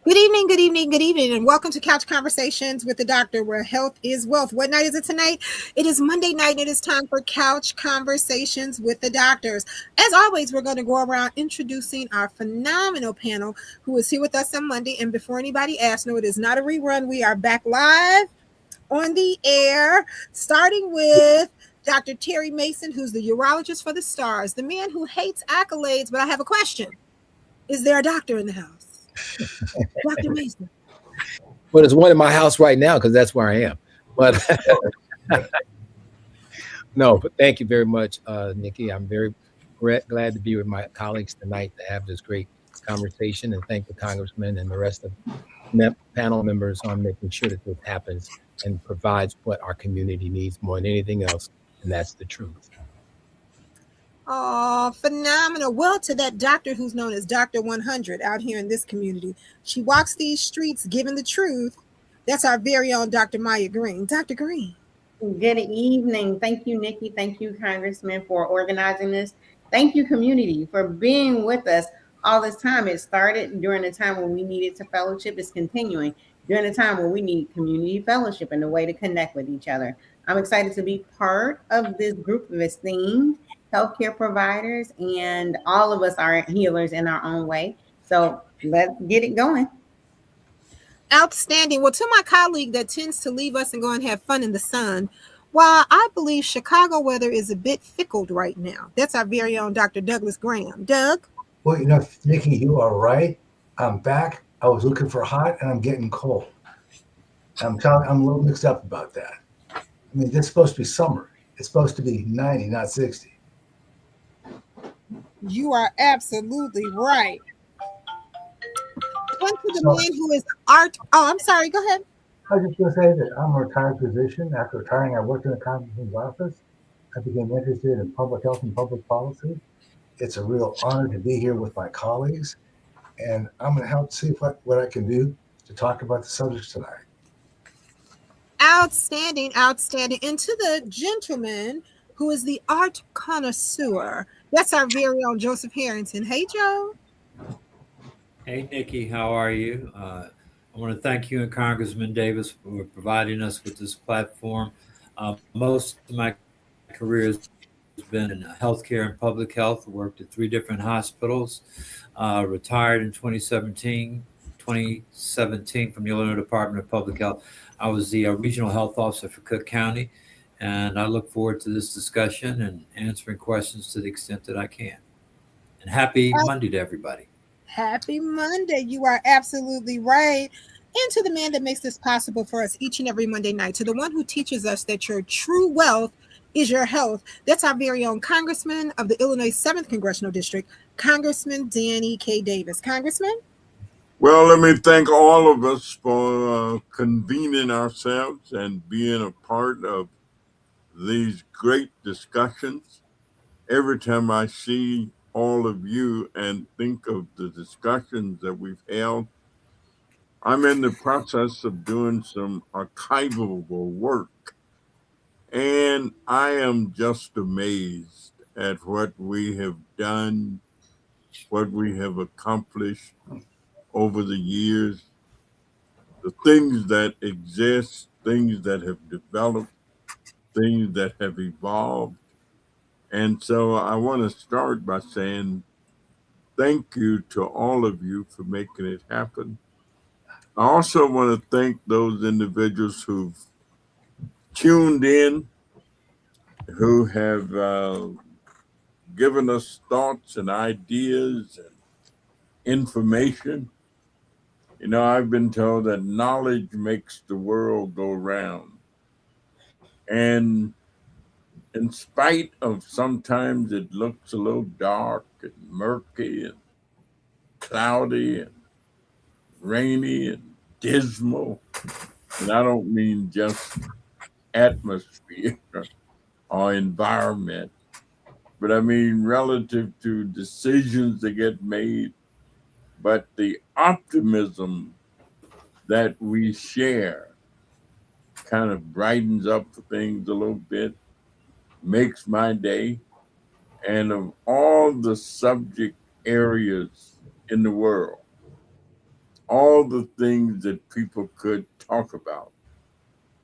Good evening, good evening, good evening, and welcome to Couch Conversations with the Doctor, where health is wealth. What night is it tonight? It is Monday night, and it is time for Couch Conversations with the Doctors. As always, we're going to go around introducing our phenomenal panel who is here with us on Monday. And before anybody asks, no, it is not a rerun. We are back live on the air, starting with Dr. Terry Mason, who's the urologist for the stars, the man who hates accolades. But I have a question. Is there a doctor in the house? Dr. Mason. Well, there's one in my house right now because that's where I am. But no, but thank you very much, Nikki. I'm very glad to be with my colleagues tonight to have this great conversation, and thank the congressman and the rest of panel members on making sure that this happens and provides what our community needs more than anything else, and that's the truth. Oh, phenomenal. Well, to that doctor who's known as Dr. 100 out here in this community, she walks these streets giving the truth. That's our very own Dr. Maya Green. Dr. Green. Good evening. Thank you, Nikki. Thank you, Congressman, for organizing this. Thank you, community, for being with us all this time. It started during the time when we needed to fellowship. It's continuing during the time when we need community fellowship and a way to connect with each other. I'm excited to be part of this group of esteemed healthcare providers, and all of us are healers in our own way. So let's get it going. Outstanding. Well, to my colleague that tends to leave us and go and have fun in the sun, while I believe Chicago weather is a bit fickle right now. That's our very own Dr. Douglas Graham. Doug? Well, Nikki, you are right. I'm back. I was looking for hot, and I'm getting cold. I'm a little mixed up about that. I mean, this is supposed to be summer. It's supposed to be 90, not 60. You are absolutely right. On to the man who is art. Oh, I'm sorry. Go ahead. I was just going to say that I'm a retired physician. After retiring, I worked in the congressman's office. I became interested in public health and public policy. It's a real honor to be here with my colleagues, and I'm going to help see what I can do to talk about the subjects tonight. Outstanding, outstanding. And to the gentleman who is the art connoisseur, that's our very own Joseph Harrington. Hey, Joe. Hey, Nikki, how are you? I want to thank you and Congressman Davis for providing us with this platform. Most of my career has been in healthcare and public health. I worked at 3 different hospitals, retired in 2017 from the Illinois Department of Public Health. I was the regional health officer for Cook County, and I look forward to this discussion and answering questions to the extent that I can. And happy Monday to everybody. Happy Monday. You are absolutely right. And to the man that makes this possible for us each and every Monday night, to the one who teaches us that your true wealth is your health. That's our very own Congressman of the Illinois 7th Congressional District, Congressman Danny K. Davis. Congressman? Well, let me thank all of us for convening ourselves and being a part of these great discussions. Every time I see all of you and think of the discussions that we've held, I'm in the process of doing some archival work. And I am just amazed at what we have done, what we have accomplished over the years, the things that exist, things that have developed, things that have evolved. And so I want to start by saying thank you to all of you for making it happen. I also want to thank those individuals who've tuned in, who have given us thoughts and ideas and information. I've been told that knowledge makes the world go round. And in spite of sometimes it looks a little dark and murky and cloudy and rainy and dismal, and I don't mean just atmosphere or environment, but I mean relative to decisions that get made, but the optimism that we share kind of brightens up things a little bit, makes my day. And of all the subject areas in the world, all the things that people could talk about,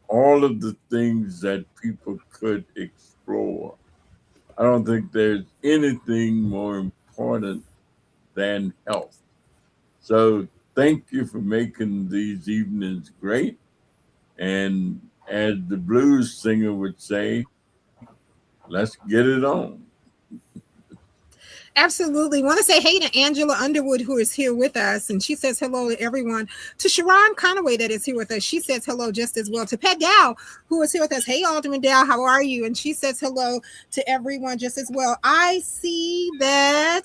all of the things that people could explore. I don't think there's anything more important than health. So thank you for making these evenings great. And as the blues singer would say, let's get it on. Absolutely. Want to say hey to Angela Underwood, who is here with us. And she says hello to everyone. To Sharon Conaway, that is here with us. She says hello just as well. To Pat Dow, who is here with us. Hey, Alderman Dow, how are you? And she says hello to everyone just as well. I see that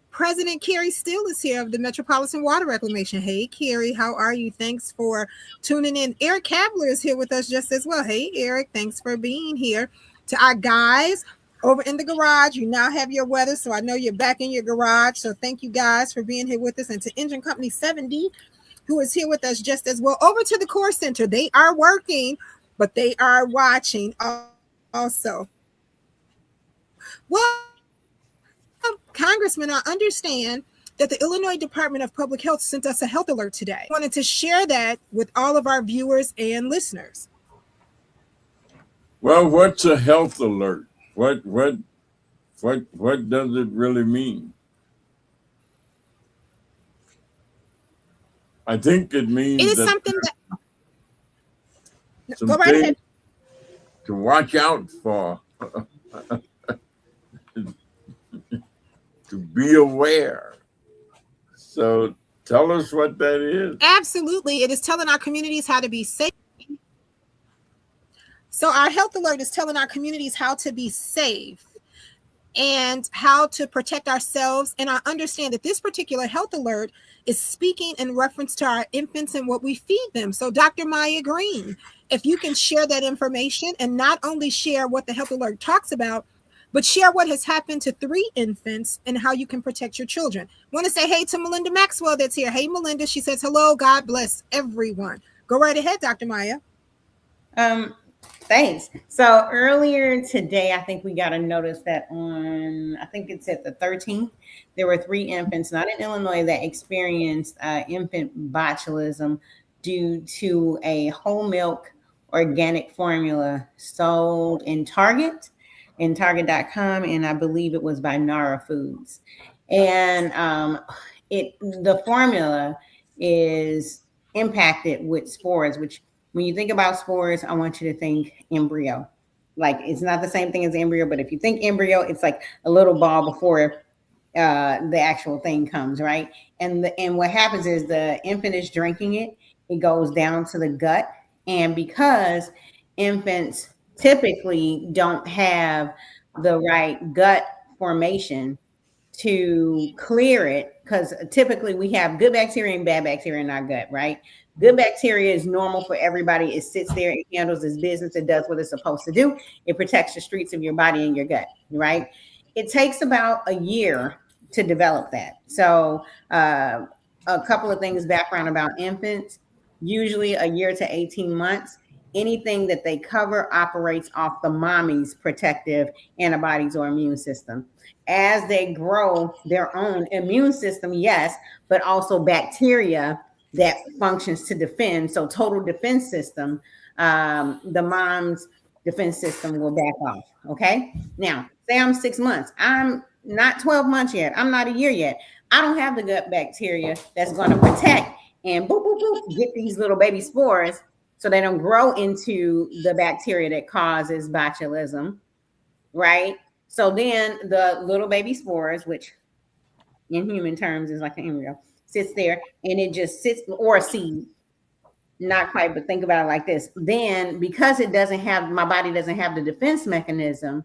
President Carrie Steele is here of the Metropolitan Water Reclamation. Hey, Carrie, how are you? Thanks for tuning in. Eric Kavler is here with us just as well. Hey, Eric, thanks for being here. To our guys over in the garage, you now have your weather, so I know you're back in your garage. So thank you guys for being here with us. And to Engine Company 70, who is here with us just as well. Over to the Core Center. They are working, but they are watching also. Well, Congressman, I understand that the Illinois Department of Public Health sent us a health alert today. I wanted to share that with all of our viewers and listeners. Well, what's a health alert? What does it really mean? I think it means It is that something that some go right ahead. to watch out for, to be aware. So tell us what that is. Absolutely. It is telling our communities how to be safe. So our health alert is telling our communities how to be safe and how to protect ourselves. And I understand that this particular health alert is speaking in reference to our infants and what we feed them. So Dr. Maya Green, if you can share that information and not only share what the health alert talks about, but share what has happened to 3 infants and how you can protect your children. Want to say hey to Melinda Maxwell that's here. Hey, Melinda. She says, hello, God bless everyone. Go right ahead, Dr. Maya. Thanks. So earlier today, I think we got a notice that I think it's at the 13th, there were 3 infants, not in Illinois, that experienced infant botulism due to a whole milk organic formula sold in Target.com, and I believe it was by Nara Foods. And the formula is impacted with spores, which when you think about spores, I want you to think embryo. Like, it's not the same thing as embryo, but if you think embryo, it's like a little ball before the actual thing comes, right? And what happens is the infant is drinking it. It goes down to the gut. And because infants typically don't have the right gut formation to clear it, because typically we have good bacteria and bad bacteria in our gut, right? Good bacteria is normal for everybody. It sits there, it handles its business, it does what it's supposed to do. It protects the streets of your body and your gut, right? It takes about a year to develop that. So a couple of things background about infants, usually a year to 18 months. Anything that they cover operates off the mommy's protective antibodies or immune system. As they grow their own immune system, yes, but also bacteria that functions to defend. So total defense system, the mom's defense system will back off. Okay. Now, say I'm 6 months. I'm not 12 months yet. I'm not a year yet. I don't have the gut bacteria that's going to protect and boop, boop, boop, get these little baby spores so they don't grow into the bacteria that causes botulism, right? So then the little baby spores, which in human terms is like an embryo, sits there and it just sits, or a seed, not quite, but think about it like this. Then because my body doesn't have the defense mechanism,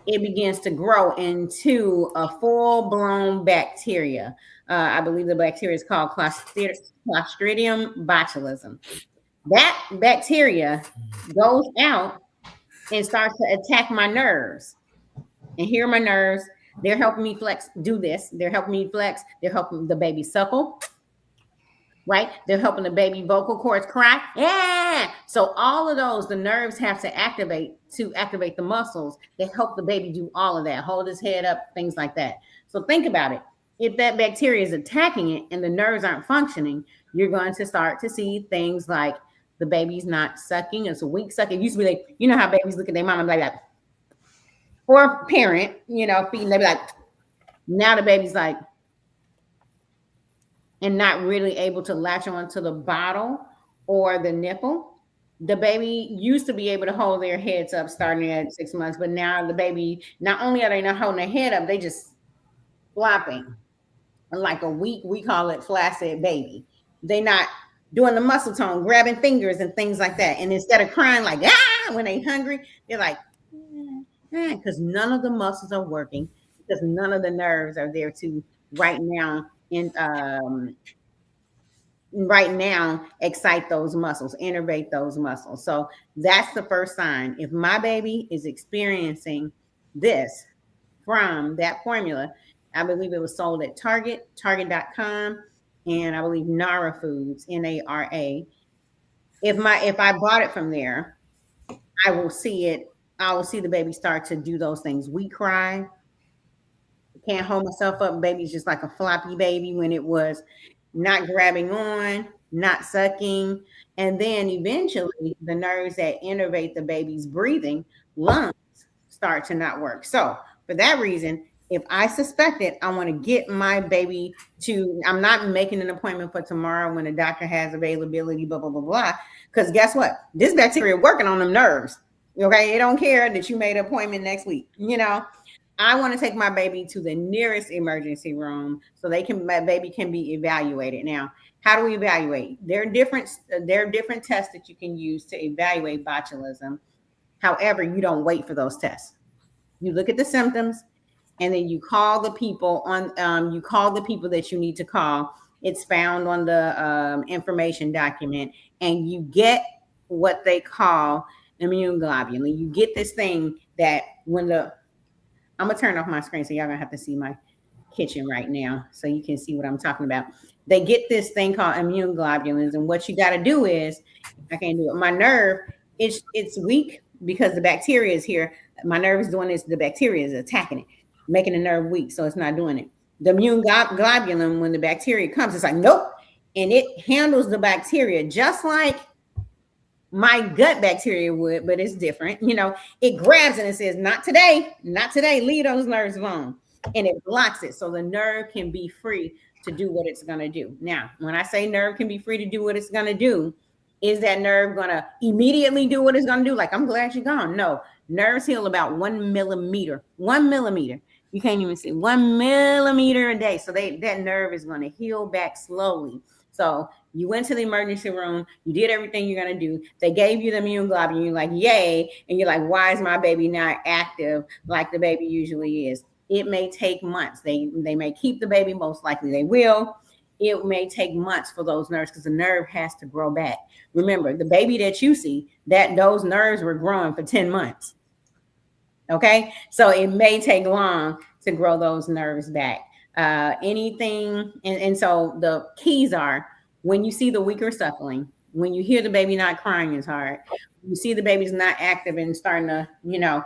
it begins to grow into a full-blown bacteria. I believe the bacteria is called Clostridium botulism. That bacteria goes out and starts to attack my nerves. And here are my nerves. They're helping me flex, do this. They're helping me flex. They're helping the baby suckle, right? They're helping the baby vocal cords cry. Yeah. So all of those, the nerves have to activate the muscles that help the baby do all of that. Hold his head up, things like that. So think about it. if that bacteria is attacking it and the nerves aren't functioning, you're going to start to see things like the baby's not sucking. It's a weak suck. It used to be like, you know how babies look at their mama like that. Or a parent, feeding, they be like, now the baby's like, and not really able to latch onto the bottle or the nipple. The baby used to be able to hold their heads up starting at 6 months, but now the baby, not only are they not holding their head up, they just flopping like a weak, we call it flaccid baby. They not doing the muscle tone, grabbing fingers and things like that. And instead of crying like, when they hungry, they're like, because none of the muscles are working, because none of the nerves are there to right now excite those muscles, innervate those muscles. So that's the first sign. If my baby is experiencing this from that formula, I believe it was sold at Target.com, and I believe Nara Foods, Nara. If I bought it from there, I will see it. I will see the baby start to do those things. We cry, can't hold myself up. Baby's just like a floppy baby when it was not grabbing on, not sucking. And then eventually the nerves that innervate the baby's breathing, lungs, start to not work. So for that reason, if I suspect it, I want to get my baby to, I'm not making an appointment for tomorrow when the doctor has availability, blah, blah, blah, blah. Because guess what? This bacteria working on them nerves. Okay. It don't care that you made an appointment next week. I want to take my baby to the nearest emergency room so my baby can be evaluated. Now, how do we evaluate? There are different tests that you can use to evaluate botulism. However, you don't wait for those tests. You look at the symptoms, and then you call the people that you need to call. It's found on the information document, and you get what they call immune globulin. You get this thing that I'm gonna turn off my screen so y'all gonna have to see my kitchen right now so you can see what I'm talking about. They get this thing called immune globulins, and what you got to do is, I can't do it. My nerve, it's weak because the bacteria is here. My nerve is doing this. The bacteria is attacking it, making the nerve weak, so it's not doing it. The immune globulin, when the bacteria comes, it's like nope, and it handles the bacteria just like my gut bacteria would, but it's different. It grabs it and says, not today, not today, leave those nerves alone. And it blocks it so the nerve can be free to do what it's going to do. Now, when I say nerve can be free to do what it's going to do, is that nerve going to immediately do what it's going to do? Like, I'm glad you're gone. No, nerves heal about 1 millimeter. 1 millimeter. You can't even see 1 millimeter a day. So that nerve is going to heal back slowly. So you went to the emergency room, you did everything you're going to do. They gave you the immune globulin. You're like, yay. And you're like, why is my baby not active like the baby usually is? It may take months. They may keep the baby. Most likely they will. It may take months for those nerves because the nerve has to grow back. Remember, the baby that you see, those nerves were growing for 10 months. Okay. So it may take long to grow those nerves back. And so the keys are, when you see the weaker suckling, when you hear the baby not crying as hard, you see the baby's not active and starting to,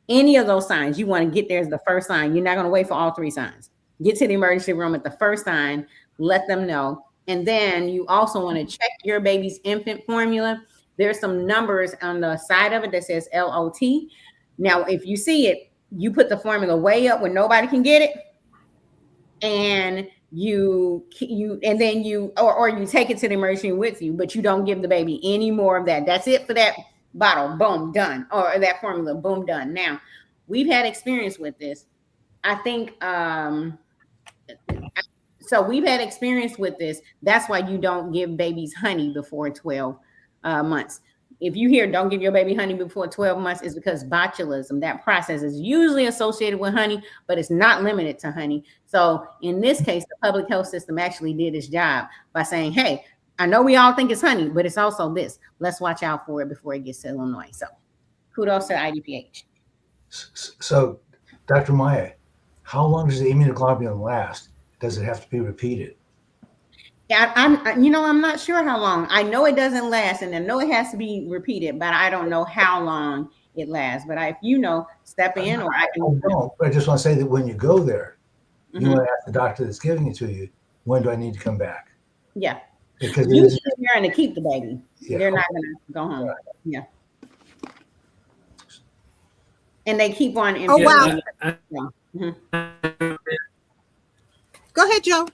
any of those signs, you want to get there as the first sign. You're not going to wait for all 3 signs. Get to the emergency room at the first sign, let them know. And then you also want to check your baby's infant formula. There's some numbers on the side of it that says LOT. Now, if you see it, you put the formula way up where nobody can get it. And you take it to the emergency with you, but you don't give the baby any more of that. That's it for that bottle. Boom, done. Or that formula. Boom, done. Now, we've had experience with this. I think so. We've had experience with this. That's why you don't give babies honey before 12 months. If you hear don't give your baby honey before 12 months, it's because botulism, that process, is usually associated with honey, but it's not limited to honey. So in this case, the public health system actually did its job by saying, hey, I know we all think it's honey, but it's also this. Let's watch out for it before it gets to Illinois. So kudos to IDPH. So, Dr. Maya, how long does the immunoglobulin last? Does it have to be repeated? Yeah, I'm not sure how long. I know it doesn't last, and I know it has to be repeated, but I don't know how long it lasts. But if step in, or I can. I don't. But I just want to say that when you go there, You want to ask the doctor that's giving it to you, when do I need to come back? Yeah. Because Usually they're going to keep the baby. Yeah. They're not going to go home. Right. Yeah. And they keep on. Oh, wow. Mhm. Go ahead, Joe.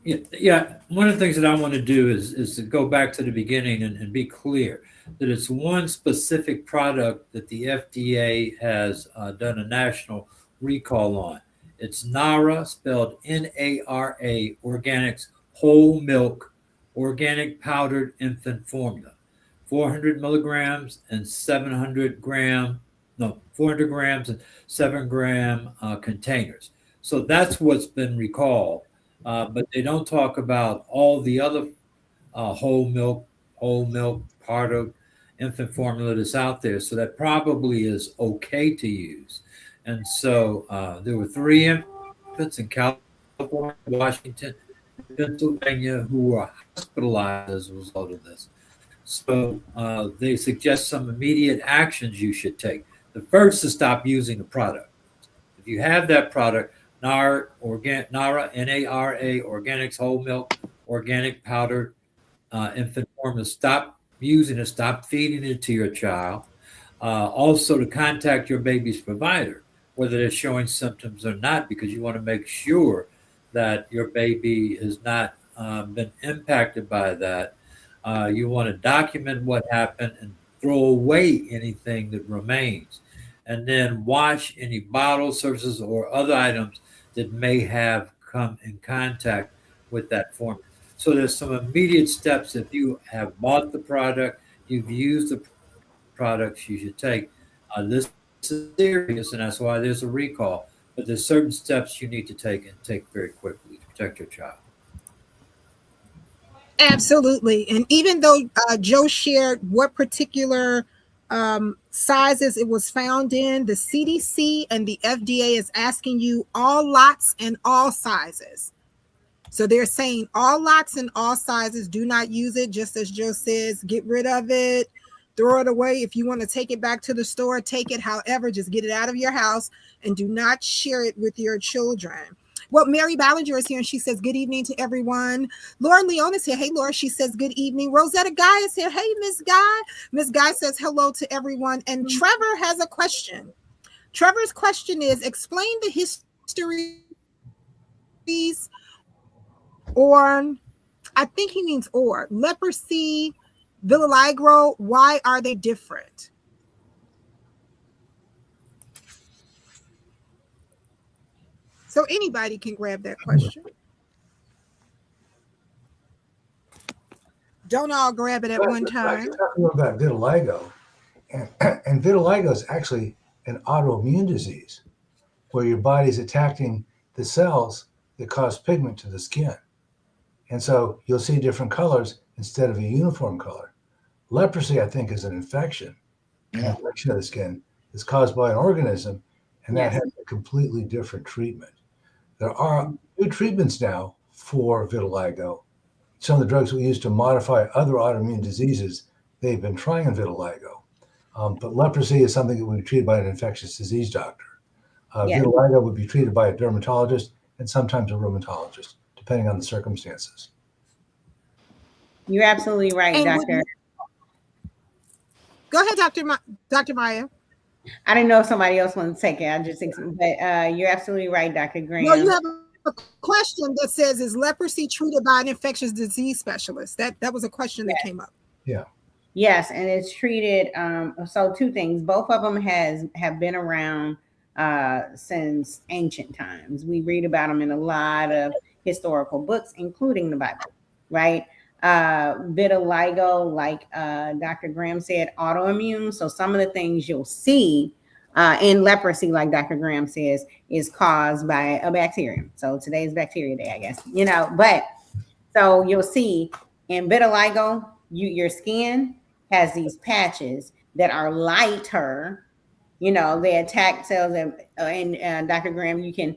Yeah. One of the things that I want to do is to go back to the beginning and be clear that it's one specific product that the FDA has done a national recall on. It's NARA, spelled NARA, Organics Whole Milk Organic Powdered Infant Formula. 400 milligrams and 400 grams and 7 gram containers. So that's what's been recalled. But they don't talk about all the other whole milk part of infant formula that's out there. So that probably is okay to use. And so there were 3 infants in California, Washington, Pennsylvania who were hospitalized as a result of this. So they suggest some immediate actions you should take. The first is stop using the product. If you have that product, NARA, NARA, Organics Whole Milk, Organic Powdered Infant Formula, stop using it, stop feeding it to your child. Also to contact your baby's provider, whether they're showing symptoms or not, because you want to make sure that your baby has not been impacted by that. You want to document what happened and throw away anything that remains. And then wash any bottles, surfaces, or other items that may have come in contact with that formula. So there's some immediate steps if you have bought the product, you've used the products you should take. This is serious, and that's why there's a recall. But there's certain steps you need to take and take very quickly to protect your child. Absolutely. And even though Joe shared what particular sizes it was found in, the CDC and the FDA is asking you all lots and all sizes. So they're saying all lots and all sizes, do not use it. Just as Joe says, get rid of it, throw it away. If you want to take it back to the store, take it. However, just get it out of your house and do not share it with your children. Well, Mary Ballinger is here and she says, good evening to everyone. Lauren Leon is here. Hey, Laura, she says, good evening. Rosetta Guy is here. Hey, Miss Guy. Miss Guy says hello to everyone. And Trevor has a question. Trevor's question is, explain the histories, or I think he means or leprosy, vitiligo. Why are they different? So anybody can grab that question. Don't all grab it at one time. You're talking about vitiligo, and vitiligo is actually an autoimmune disease where your body's attacking the cells that cause pigment to the skin. And so you'll see different colors instead of a uniform color. Leprosy, I think, is an infection. An infection of the skin is caused by an organism, and that has a completely different treatment. There are new treatments now for vitiligo. Some of the drugs we use to modify other autoimmune diseases, they've been trying on vitiligo. But leprosy is something that would be treated by an infectious disease doctor. Vitiligo would be treated by a dermatologist and sometimes a rheumatologist, depending on the circumstances. You're absolutely right, Doctor. Go ahead, Dr. Maya. I didn't know if somebody else wanted to take it. I just think, but you're absolutely right, Dr. Graham. No, you have a question that says, is leprosy treated by an infectious disease specialist? That was a question that came up. Yeah. Yes, and it's treated. So 2 things. Both of them have been around since ancient times. We read about them in a lot of historical books, including the Bible, right? Vitiligo, like Dr. Graham said, autoimmune. So some of the things you'll see in leprosy, like Dr. Graham says, is caused by a bacterium. So today's bacteria day, I guess, but so you'll see in vitiligo, your skin has these patches that are lighter. They attack cells, and Dr. Graham, you can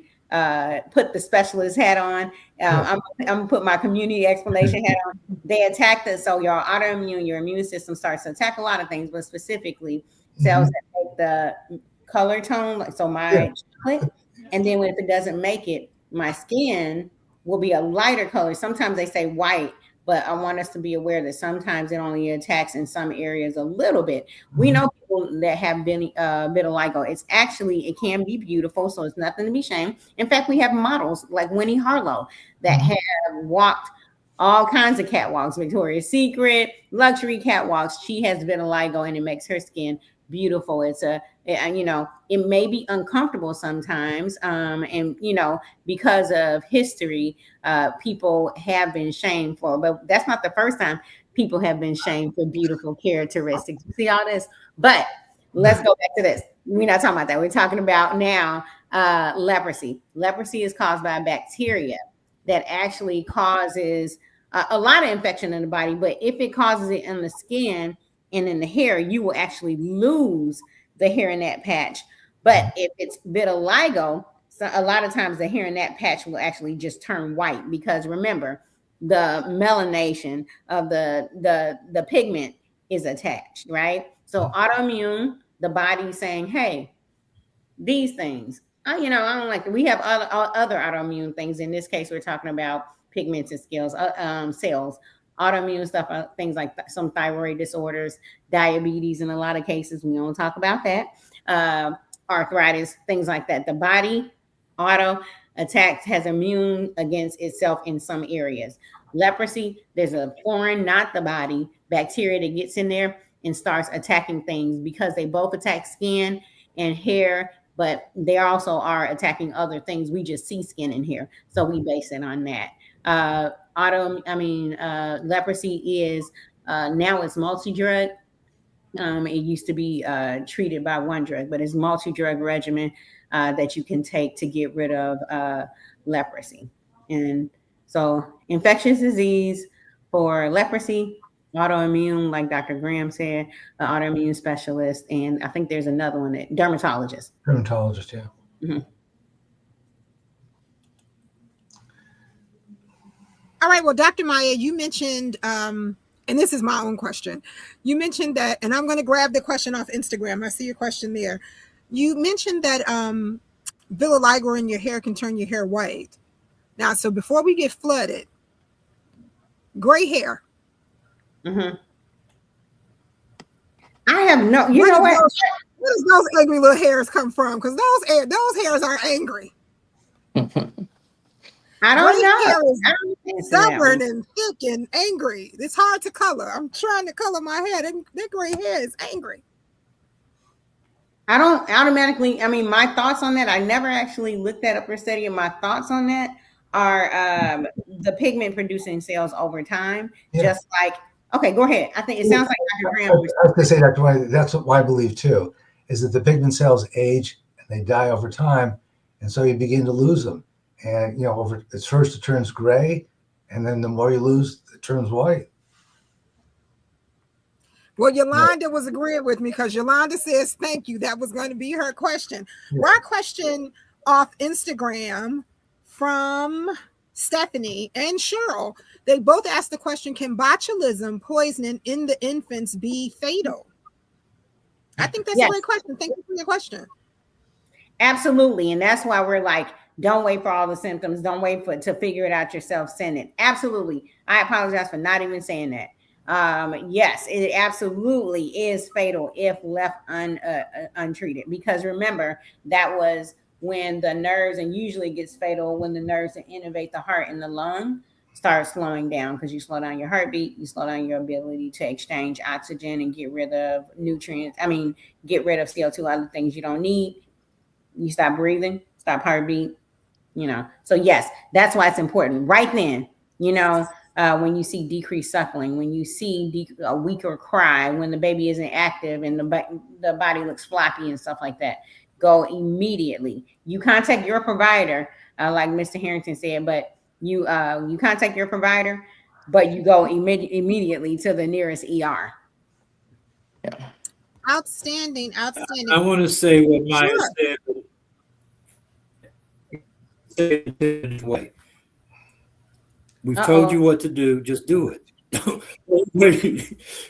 put the specialist hat on. I'm gonna put my community explanation hat on. They attack so your autoimmune, your immune system starts to attack a lot of things, but specifically cells that make the color tone, like so my chocolate, and then if it doesn't make it, my skin will be a lighter color. Sometimes they say white, but I want us to be aware that sometimes it only attacks in some areas a little bit. We know people that have been vitiligo. It's actually, it can be beautiful, so it's nothing to be ashamed. In fact, we have models like Winnie Harlow that have walked all kinds of catwalks, Victoria's Secret, luxury catwalks. She has vitiligo and it makes her skin beautiful. It's it may be uncomfortable sometimes. And, because of history, people have been shamed for, but that's not the first time people have been shamed for beautiful characteristics. You see all this? But let's go back to this. We're not talking about that. We're talking about now leprosy. Leprosy is caused by a bacteria that actually causes a lot of infection in the body. But if it causes it in the skin and in the hair, you will actually lose the hair in that patch. But if it's vitiligo, so a lot of times the hair in that patch will actually just turn white, because remember, the melanation of the pigment is attached, right? So autoimmune, the body saying, hey, these things, I don't like it. We have other autoimmune things. In this case, we're talking about pigmented cells, autoimmune stuff, things like some thyroid disorders, diabetes. In a lot of cases, we don't talk about that. Arthritis, things like that. The body auto attacks, has immune against itself in some areas. Leprosy, there's a foreign, not the body, bacteria that gets in there and starts attacking things, because they both attack skin and hair, but they also are attacking other things. We just see skin and hair, so we base it on that. Leprosy is now it's multi-drug. It used to be treated by one drug, but it's multi-drug regimen that you can take to get rid of leprosy. And so infectious disease for leprosy, autoimmune, like Dr. Graham said, an autoimmune specialist, and I think there's another one, that dermatologist. Dermatologist, yeah. Mm-hmm. All right. Well, Dr. Maya, you mentioned, and this is my own question. You mentioned that, and I'm going to grab the question off Instagram. I see your question there. You mentioned that vitiligo in your hair can turn your hair white. Now, so before we get flooded, gray hair. Mm-hmm. I have no, you know what? Where does those angry little hairs come from? Because those hairs are angry. I don't know. Hair is stubborn and thick and angry. It's hard to color. I'm trying to color my hair. That gray hair is angry. I don't automatically, my thoughts on that, I never actually looked that up or studied. My thoughts on that are the pigment producing cells over time, just like, okay, go ahead. I think it sounds like Dr. Graham. I was going to say, Dr. White, that's what I believe too, is that the pigment cells age and they die over time. And so you begin to lose them. And, at first it turns gray, and then the more you lose, it turns white. Well, Yolanda was agreeing with me, because Yolanda says, thank you. That was going to be her question. Yeah. Our question off Instagram from Stephanie and Cheryl, they both asked the question, can botulism, poisoning in the infants, be fatal? I think that's a great question. Thank you for your question. Absolutely. And that's why we're like, don't wait for all the symptoms. Don't wait to figure it out yourself. Send it. Absolutely. I apologize for not even saying that. Yes, it absolutely is fatal if left untreated, because remember, that was when the nerves, and usually gets fatal when the nerves that innervate the heart and the lung start slowing down, because you slow down your heartbeat, you slow down your ability to exchange oxygen and get rid of nutrients. Get rid of CO2, other things you don't need. You stop breathing, stop heartbeat, So yes, that's why it's important right then, when you see decreased suckling, when you see a weaker cry, when the baby isn't active and the body looks floppy and stuff like that, go immediately. You contact your provider, like Mr. Harrington said, but you contact your provider, but you go immediately to the nearest ER. Yeah. Outstanding. I want to say what Maya said. We've told you what to do. Just do it.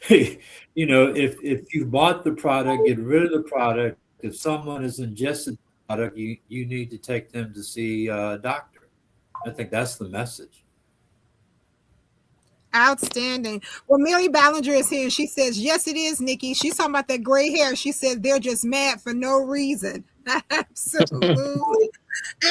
If you bought the product, get rid of the product. if someone is ingested the product, you need to take them to see a doctor. I think that's the message. Outstanding. Well, Mary Ballinger is here. She says, yes, it is, Nikki. She's talking about that gray hair. She said they're just mad for no reason. Absolutely.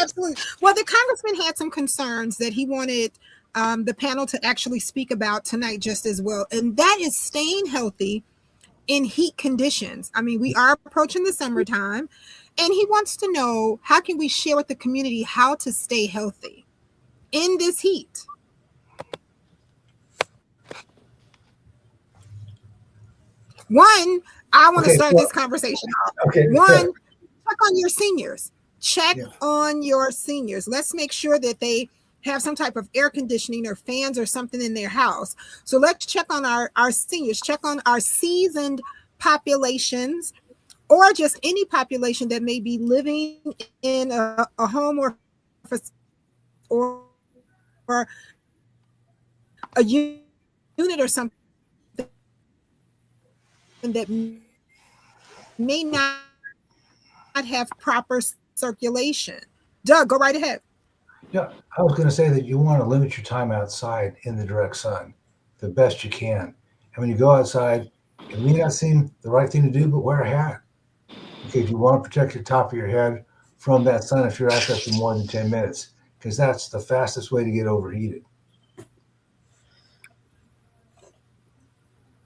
Absolutely. Well, the congressman had some concerns that he wanted the panel to actually speak about tonight just as well. And that is staying healthy in heat conditions. I mean, we are approaching the summertime, and he wants to know, how can we share with the community how to stay healthy in this heat? One, I want to start this conversation off. One, check on your seniors. Check on your seniors. Let's make sure that they have some type of air conditioning or fans or something in their house. So let's check on our seniors, check on our seasoned populations, or just any population that may be living in a home or a unit or something that may not have proper circulation. Doug, go right ahead. Yeah, I was going to say that you want to limit your time outside in the direct sun the best you can. And when you go outside, it may not seem the right thing to do, but wear a hat because you want to protect the top of your head from that sun if you're out there for more than 10 minutes, because that's the fastest way to get overheated.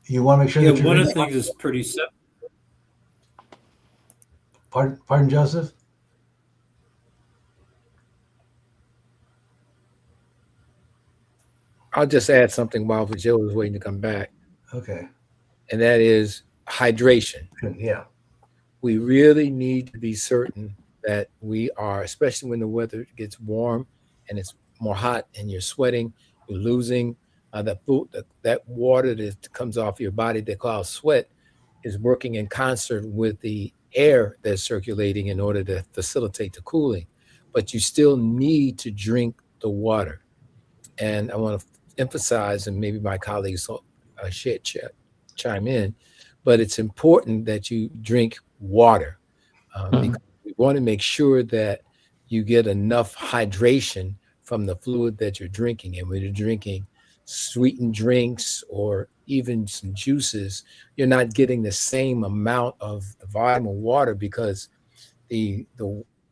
You want to make sure that you're one of the things is pretty simple. Pardon, Joseph? I'll just add something while Joe is waiting to come back. Okay. And that is hydration. Yeah. We really need to be certain that we are, especially when the weather gets warm and it's more hot and you're sweating, you're losing that water that comes off your body that causes sweat is working in concert with the air that's circulating in order to facilitate the cooling. But you still need to drink the water. And I want to emphasize, and maybe my colleagues chime in, but it's important that you drink water because we want to make sure that you get enough hydration from the fluid that you're drinking. And when you're drinking sweetened drinks or even some juices, you're not getting the same amount of the volume of water because you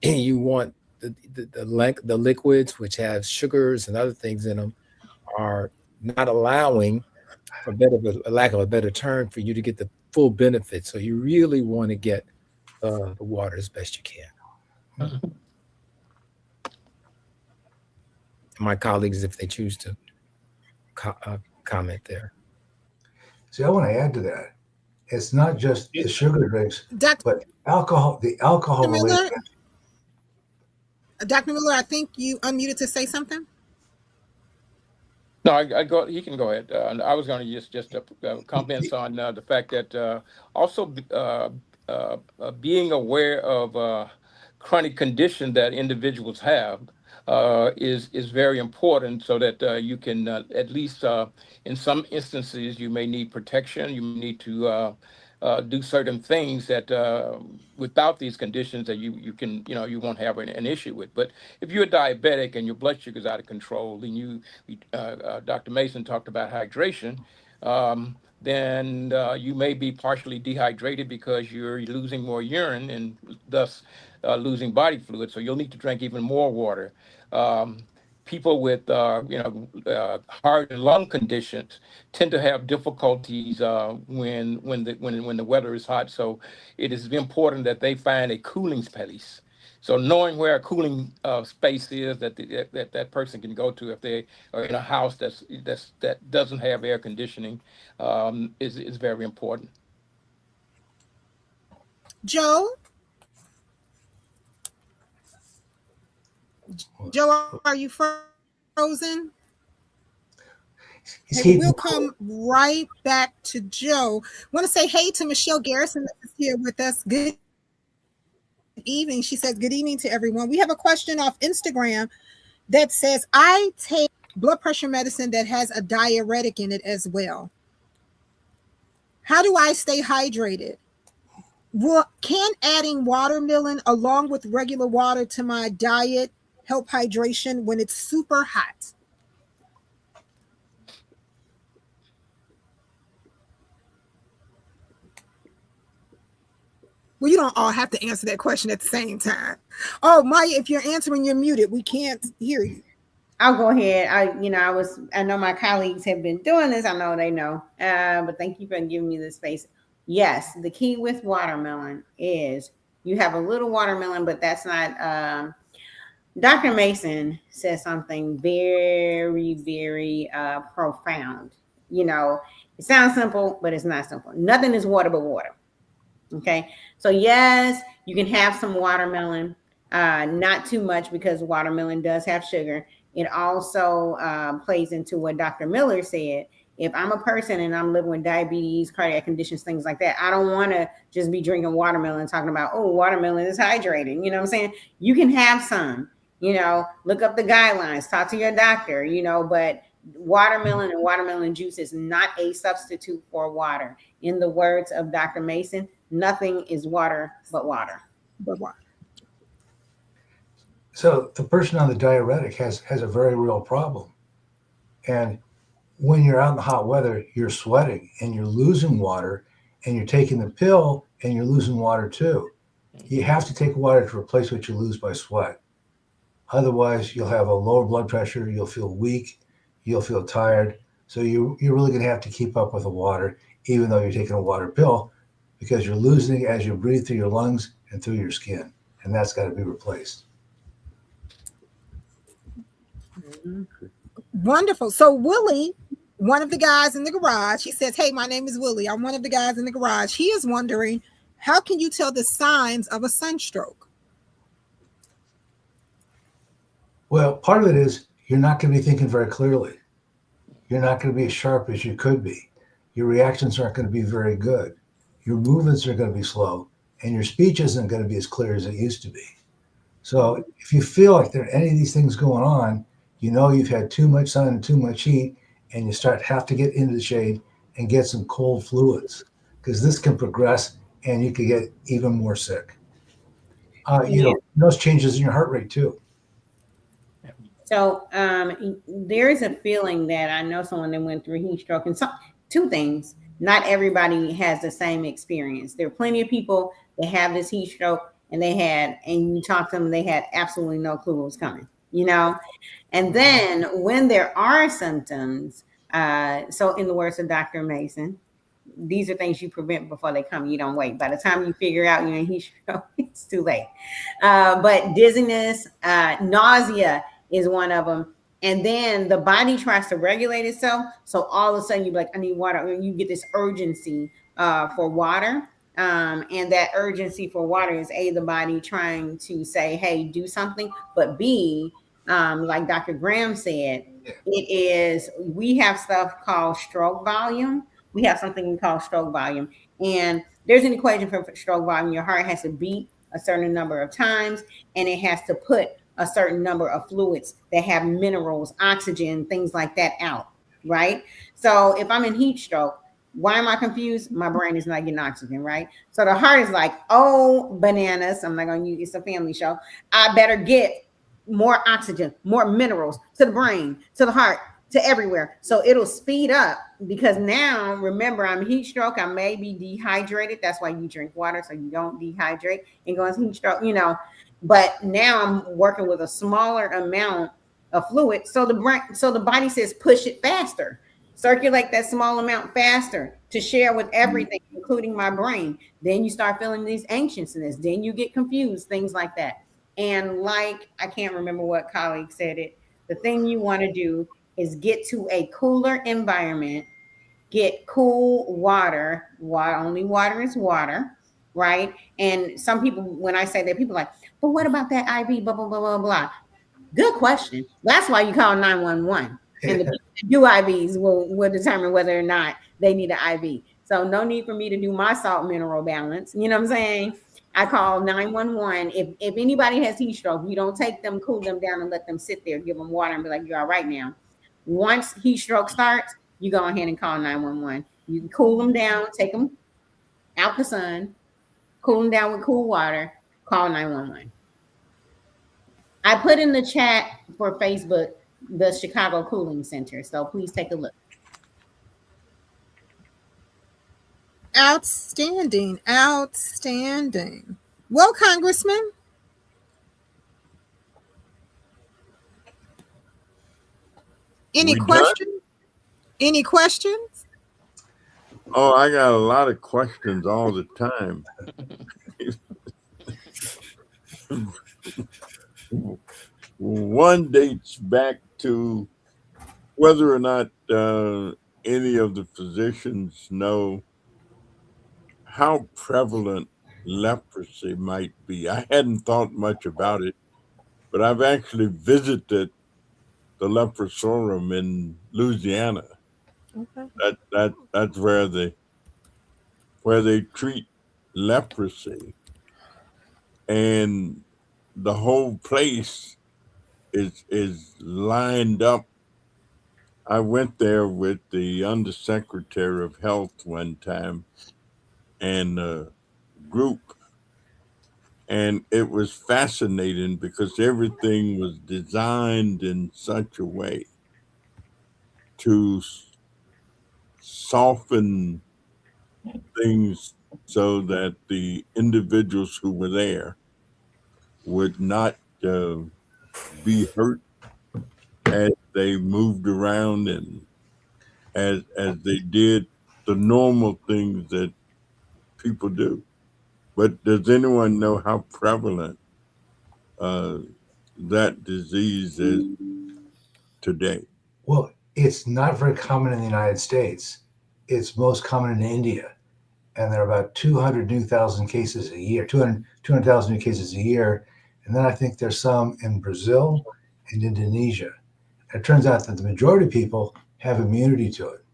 want the liquids, which have sugars and other things in them, are not allowing, for lack of a better term, for you to get the full benefit. So you really want to get the water as best you can. My colleagues, if they choose to comment there. See, I want to add to that. It's not just the sugar drinks, but alcohol. The alcohol related. Dr. Miller, I think you unmuted to say something. No, I go. He can go ahead. I was going to just comment on the fact that also being aware of chronic condition that individuals have is very important, so that you can at least in some instances you may need protection. You may need to do certain things that without these conditions that you can you won't have an issue with. But if you're diabetic and your blood sugar is out of control, and Dr. Mason talked about hydration, then you may be partially dehydrated because you're losing more urine and thus losing body fluid. So you'll need to drink even more water. People with heart and lung conditions tend to have difficulties when the weather is hot. So it is important that they find a cooling space. So knowing where a cooling space is that person can go to if they are in a house that doesn't have air conditioning is very important. Joe, are you frozen? We'll come right back to Joe. I want to say hey to Michelle Garrison that is here with us. Good evening. She says, good evening to everyone. We have a question off Instagram that says, I take blood pressure medicine that has a diuretic in it as well. How do I stay hydrated? Can adding watermelon along with regular water to my diet help hydration when it's super hot? Well, you don't all have to answer that question at the same time. Oh, Maya, if you're answering, you're muted. We can't hear you. I'll go ahead. I know my colleagues have been doing this. I know they know. But thank you for giving me this space. Yes, the key with watermelon is you have a little watermelon, but that's not. Dr. Mason says something very, very profound. You know, it sounds simple, but it's not simple. Nothing is water but water. Okay. So yes, you can have some watermelon, not too much because watermelon does have sugar. It also plays into what Dr. Miller said. If I'm a person and I'm living with diabetes, cardiac conditions, things like that, I don't want to just be drinking watermelon and talking about, oh, watermelon is hydrating. You know what I'm saying? You can have some, look up the guidelines, talk to your doctor, but watermelon and watermelon juice is not a substitute for water. In the words of Dr. Mason, nothing is water but water. But water. So the person on the diuretic has a very real problem. And when you're out in the hot weather, you're sweating and you're losing water, and you're taking the pill and you're losing water too. You have to take water to replace what you lose by sweat. Otherwise, you'll have a lower blood pressure, you'll feel weak, you'll feel tired. So you're really going to have to keep up with the water, even though you're taking a water pill, because you're losing it as you breathe through your lungs and through your skin. And that's got to be replaced. Wonderful. So Willie, one of the guys in the garage, he says, hey, my name is Willie. I'm one of the guys in the garage. He is wondering, how can you tell the signs of a sunstroke? Well, part of it is you're not going to be thinking very clearly. You're not going to be as sharp as you could be. Your reactions aren't going to be very good. Your movements are going to be slow, and your speech isn't going to be as clear as it used to be. So if you feel like there are any of these things going on, you've had too much sun and too much heat, and you have to get into the shade and get some cold fluids, because this can progress and you could get even more sick. Those changes in your heart rate too. So there's a feeling that I know someone that went through heat stroke, and two things. Not everybody has the same experience. There are plenty of people that have this heat stroke, and you talk to them, they had absolutely no clue what was coming, And then when there are symptoms, so in the words of Dr. Mason, these are things you prevent before they come. You don't wait. By the time you figure out you're in heat stroke, it's too late. But dizziness, nausea is one of them. And then the body tries to regulate itself. So all of a sudden you're like, I need water. And you get this urgency for water. And that urgency for water is A, the body trying to say, hey, do something. But B, like Dr. Graham said, we have stuff called stroke volume. We have something we call stroke volume. And there's an equation for stroke volume. Your heart has to beat a certain number of times, and it has to put a certain number of fluids that have minerals, oxygen, things like that out, right? So if I'm in heat stroke, why am I confused? My brain is not getting oxygen, right? So the heart is like, oh, bananas. I'm not going to use, it's a family show. I better get more oxygen, more minerals to the brain, to the heart, to everywhere. So it'll speed up, because now, remember, I'm heat stroke. I may be dehydrated. That's why you drink water, so you don't dehydrate and go into heat stroke, But now I'm working with a smaller amount of fluid. So the body says, push it faster. Circulate that small amount faster to share with everything, including my brain. Then you start feeling these anxiousness. Then you get confused, things like that. And like, I can't remember what colleague said it, the thing you want to do is get to a cooler environment, get cool water. Only water is water, right? And some people, when I say that, people are like, but what about that IV, blah, blah, blah, blah, blah. Good question. That's why you call 911. And the people that do IVs will determine whether or not they need an IV. So no need for me to do my salt mineral balance. You know what I'm saying? I call 911. If anybody has heat stroke, you don't take them, cool them down, and let them sit there, give them water, and be like, you're all right now. Once heat stroke starts, you go ahead and call 911. You can cool them down, take them out the sun, cooling down with cool water, call 911. I put in the chat for Facebook the Chicago Cooling Center, so please take a look. Outstanding. Outstanding. Well, Congressman, any We done? questions? Any questions? Oh, I got a lot of questions all the time. One dates back to whether or not any of the physicians know how prevalent leprosy might be. I hadn't thought much about it, but I've actually visited the leprosarium in Louisiana. Okay. That's where they treat leprosy, and the whole place is lined up. I went there with the undersecretary of health one time and a group, and it was fascinating because everything was designed in such a way to soften things so that the individuals who were there would not uh, be hurt as they moved around and as they did the normal things that people do. But does anyone know how prevalent uh, that disease is today? Well, it's not very common in the United States. It's most common in India. And there are about 200,000 new cases a year, 200,000 new cases a year. And then I think there's some in Brazil and Indonesia. And it turns out that the majority of people have immunity to it.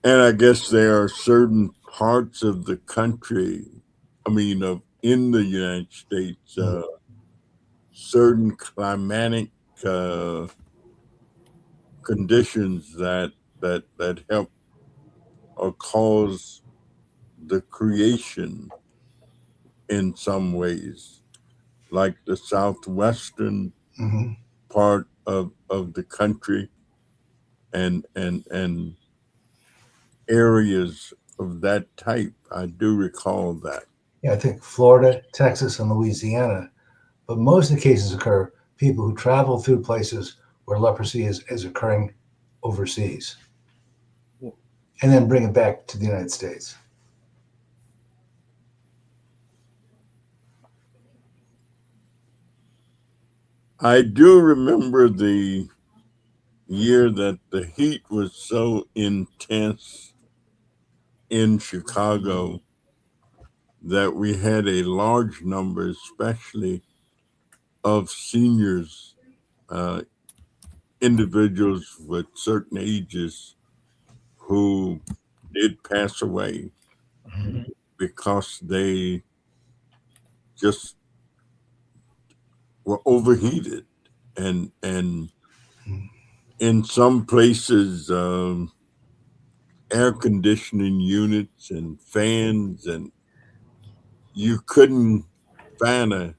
And I guess there are certain parts of the country, I mean, in the United States, certain climatic uh, conditions that help or cause the creation in some ways, like the southwestern Mm-hmm. part of the country and areas of that type. I do recall that. Yeah, I think Florida, Texas, and Louisiana. But most of the cases occur people who travel through places where leprosy is occurring overseas and then bring it back to the United States. I do remember the year that the heat was so intense in Chicago that we had a large number, especially of seniors, uh, individuals with certain ages who did pass away because they just were overheated and in some places air conditioning units and fans, and you couldn't find a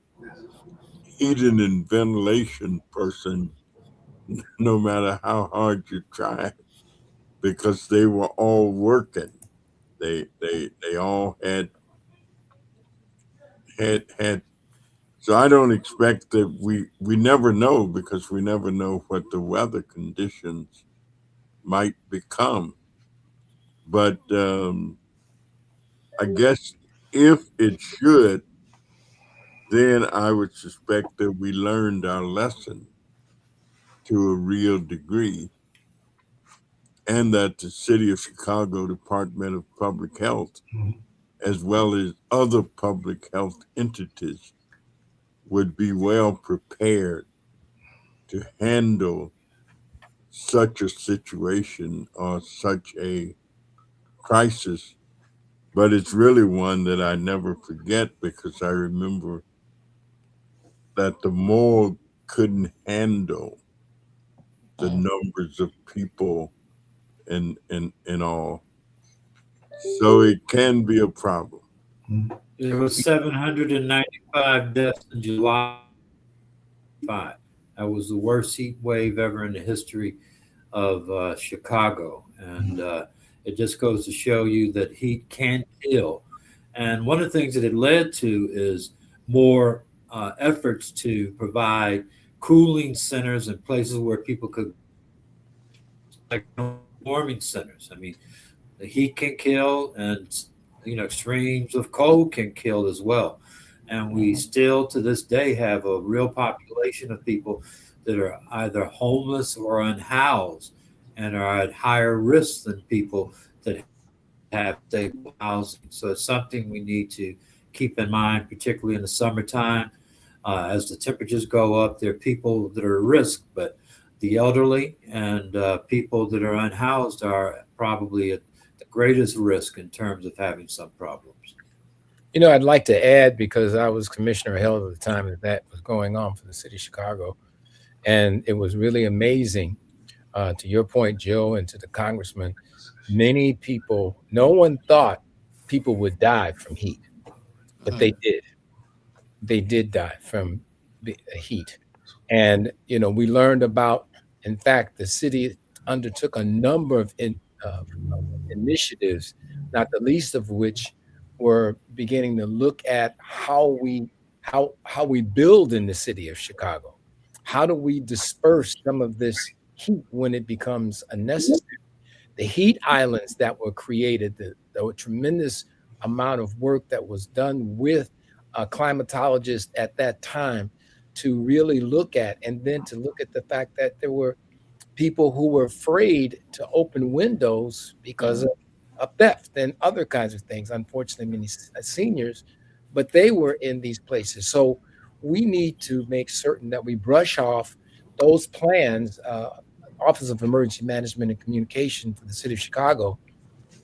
heating and ventilation person no matter how hard you tried because they were all working. They all had. So I don't expect that we never know because we never know what the weather conditions might become. But I guess if it should, then I would suspect that we learned our lesson to a real degree, and that the City of Chicago Department of Public Health, Mhm. as well as other public health entities, would be well prepared to handle such a situation or such a crisis. But it's really one that I never forget because I remember that the morgue couldn't handle the numbers of people and all. So it can be a problem. There was 795 deaths in July 5. That was the worst heat wave ever in the history of Chicago. And it just goes to show you that heat can kill. And one of the things that it led to is more efforts to provide cooling centers and places where people could, like warming centers. I mean, the heat can kill, and extremes of cold can kill as well. And we still to this day have a real population of people that are either homeless or unhoused and are at higher risk than people that have stable housing. So it's something we need to keep in mind, particularly in the summertime. As the temperatures go up, there are people that are at risk, but the elderly and people that are unhoused are probably at the greatest risk in terms of having some problems. I'd like to add, because I was commissioner of health at the time that was going on for the city of Chicago, and it was really amazing. To your point, Joe, and to the congressman, many people, no one thought people would die from heat, but they did. They did die from the heat. And, we learned about, in fact, the city undertook a number of initiatives, not the least of which were beginning to look at how we build in the city of Chicago. How do we disperse some of this heat when it becomes unnecessary? The heat islands that were created, the tremendous amount of work that was done with climatologists at that time to really look at, and then to look at the fact that there were people who were afraid to open windows because of theft and other kinds of things. Unfortunately, many seniors, but they were in these places. So we need to make certain that we brush off those plans. Office of Emergency Management and Communication for the city of Chicago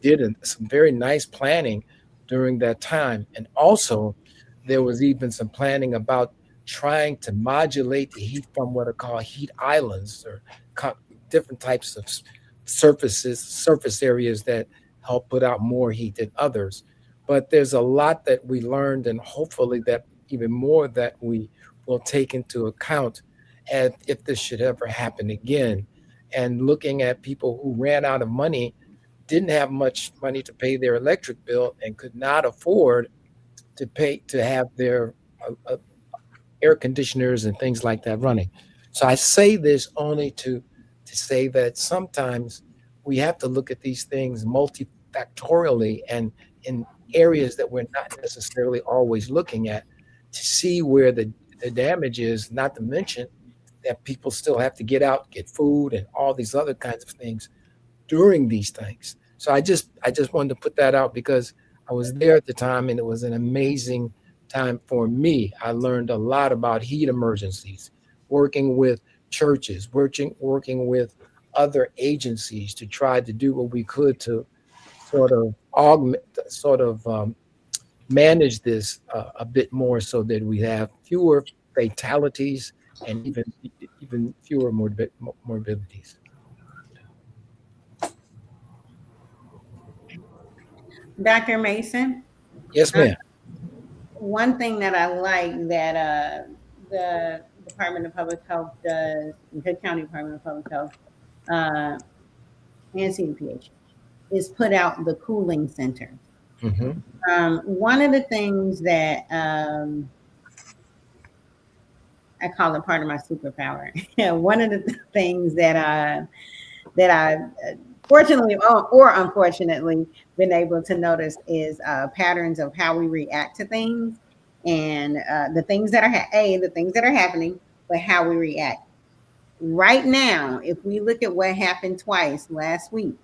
did some very nice planning during that time. And also, there was even some planning about trying to modulate the heat from what are called heat islands, or different types of surface areas that help put out more heat than others. But there's a lot that we learned, and hopefully that even more that we will take into account, and if this should ever happen again. And looking at people who ran out of money, didn't have much money to pay their electric bill, and could not afford to have their air conditioners and things like that running. So I say this only to say that sometimes we have to look at these things multifactorially, and in areas that we're not necessarily always looking at, to see where the damage is, not to mention that people still have to get out, get food, and all these other kinds of things during these things. So I just wanted to put that out, because I was there at the time, and it was an amazing time for me. I learned a lot about heat emergencies, working with churches, working with other agencies to try to do what we could to sort of augment, sort of manage this a bit more, so that we have fewer fatalities and even fewer morbidities. Dr. Mason, Yes, uh, ma'am. one thing that I like that the Department of Public Health does, Hood County Department of Public Health, uh, and CDPH, is put out the cooling centers. Hmm. One of the things that I call it part of my superpower. One of the things that I fortunately or unfortunately been able to notice is patterns of how we react to things, and the things that are the things that are happening, but how we react. Right now, if we look at what happened twice last week,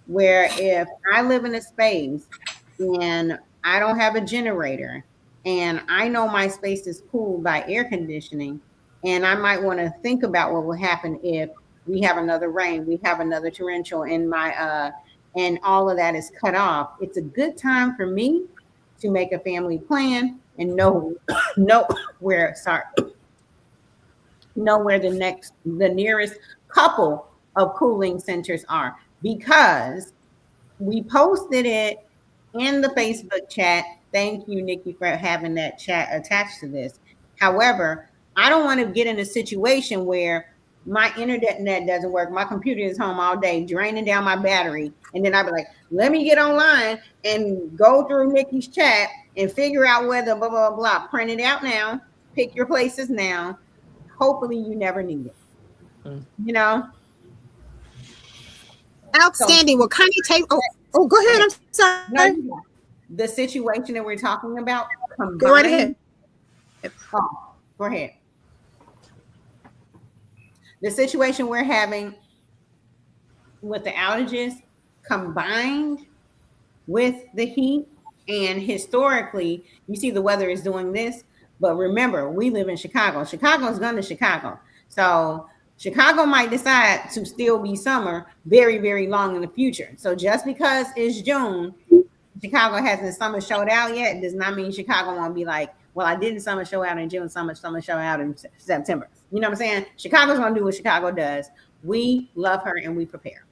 where if I live in a space and I don't have a generator, and I know my space is cooled by air conditioning, and I might want to think about what will happen if we have another rain, we have another torrential, and and all of that is cut off. It's a good time for me to make a family plan and know know where sorry know where the nearest couple of cooling centers are. because we posted it in the Facebook chat. Thank you, Nikki, for having that chat attached to this. However, I don't want to get in a situation where my internet net doesn't work. My computer is home all day, draining down my battery. And then I'll be like, let me get online and go through Nikki's chat and figure out whether blah, blah, blah. Print it out now. Pick your places now. Hopefully you never need it. Mm. You know? So Outstanding. Well, Connie Taylor. Oh, go ahead. I'm sorry. no, the situation that we're talking about Go right ahead. combined. Oh, go ahead. The situation we're having with the outages combined with the heat, and historically, you see the weather is doing this. But remember, we live in Chicago. Chicago's going to Chicago. So Chicago might decide to still be summer very, very long in the future. So just because it's June, Chicago hasn't summer showed out yet, does not mean Chicago won't be like, well, I didn't summer show out in June, summer show out in September. You know what I'm saying? Chicago's gonna do what Chicago does. We love her and we prepare.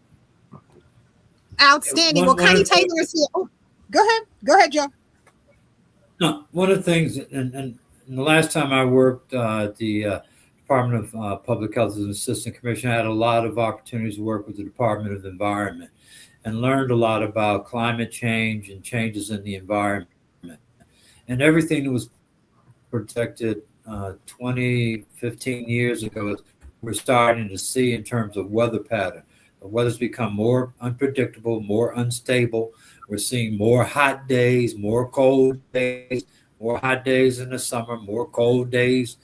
Outstanding. Well, Connie Taylor is here. Oh, go ahead. Go ahead, Joe. No, one of the things, and the last time I worked at the Department of Public Health as an assistant commissioner, I had a lot of opportunities to work with the Department of Environment and learned a lot about climate change and changes in the environment. And everything that was protected 20, 15 years ago, we're starting to see in terms of weather pattern. The weather's become more unpredictable, more unstable. We're seeing more hot days, more cold days, more hot days in the summer, more cold days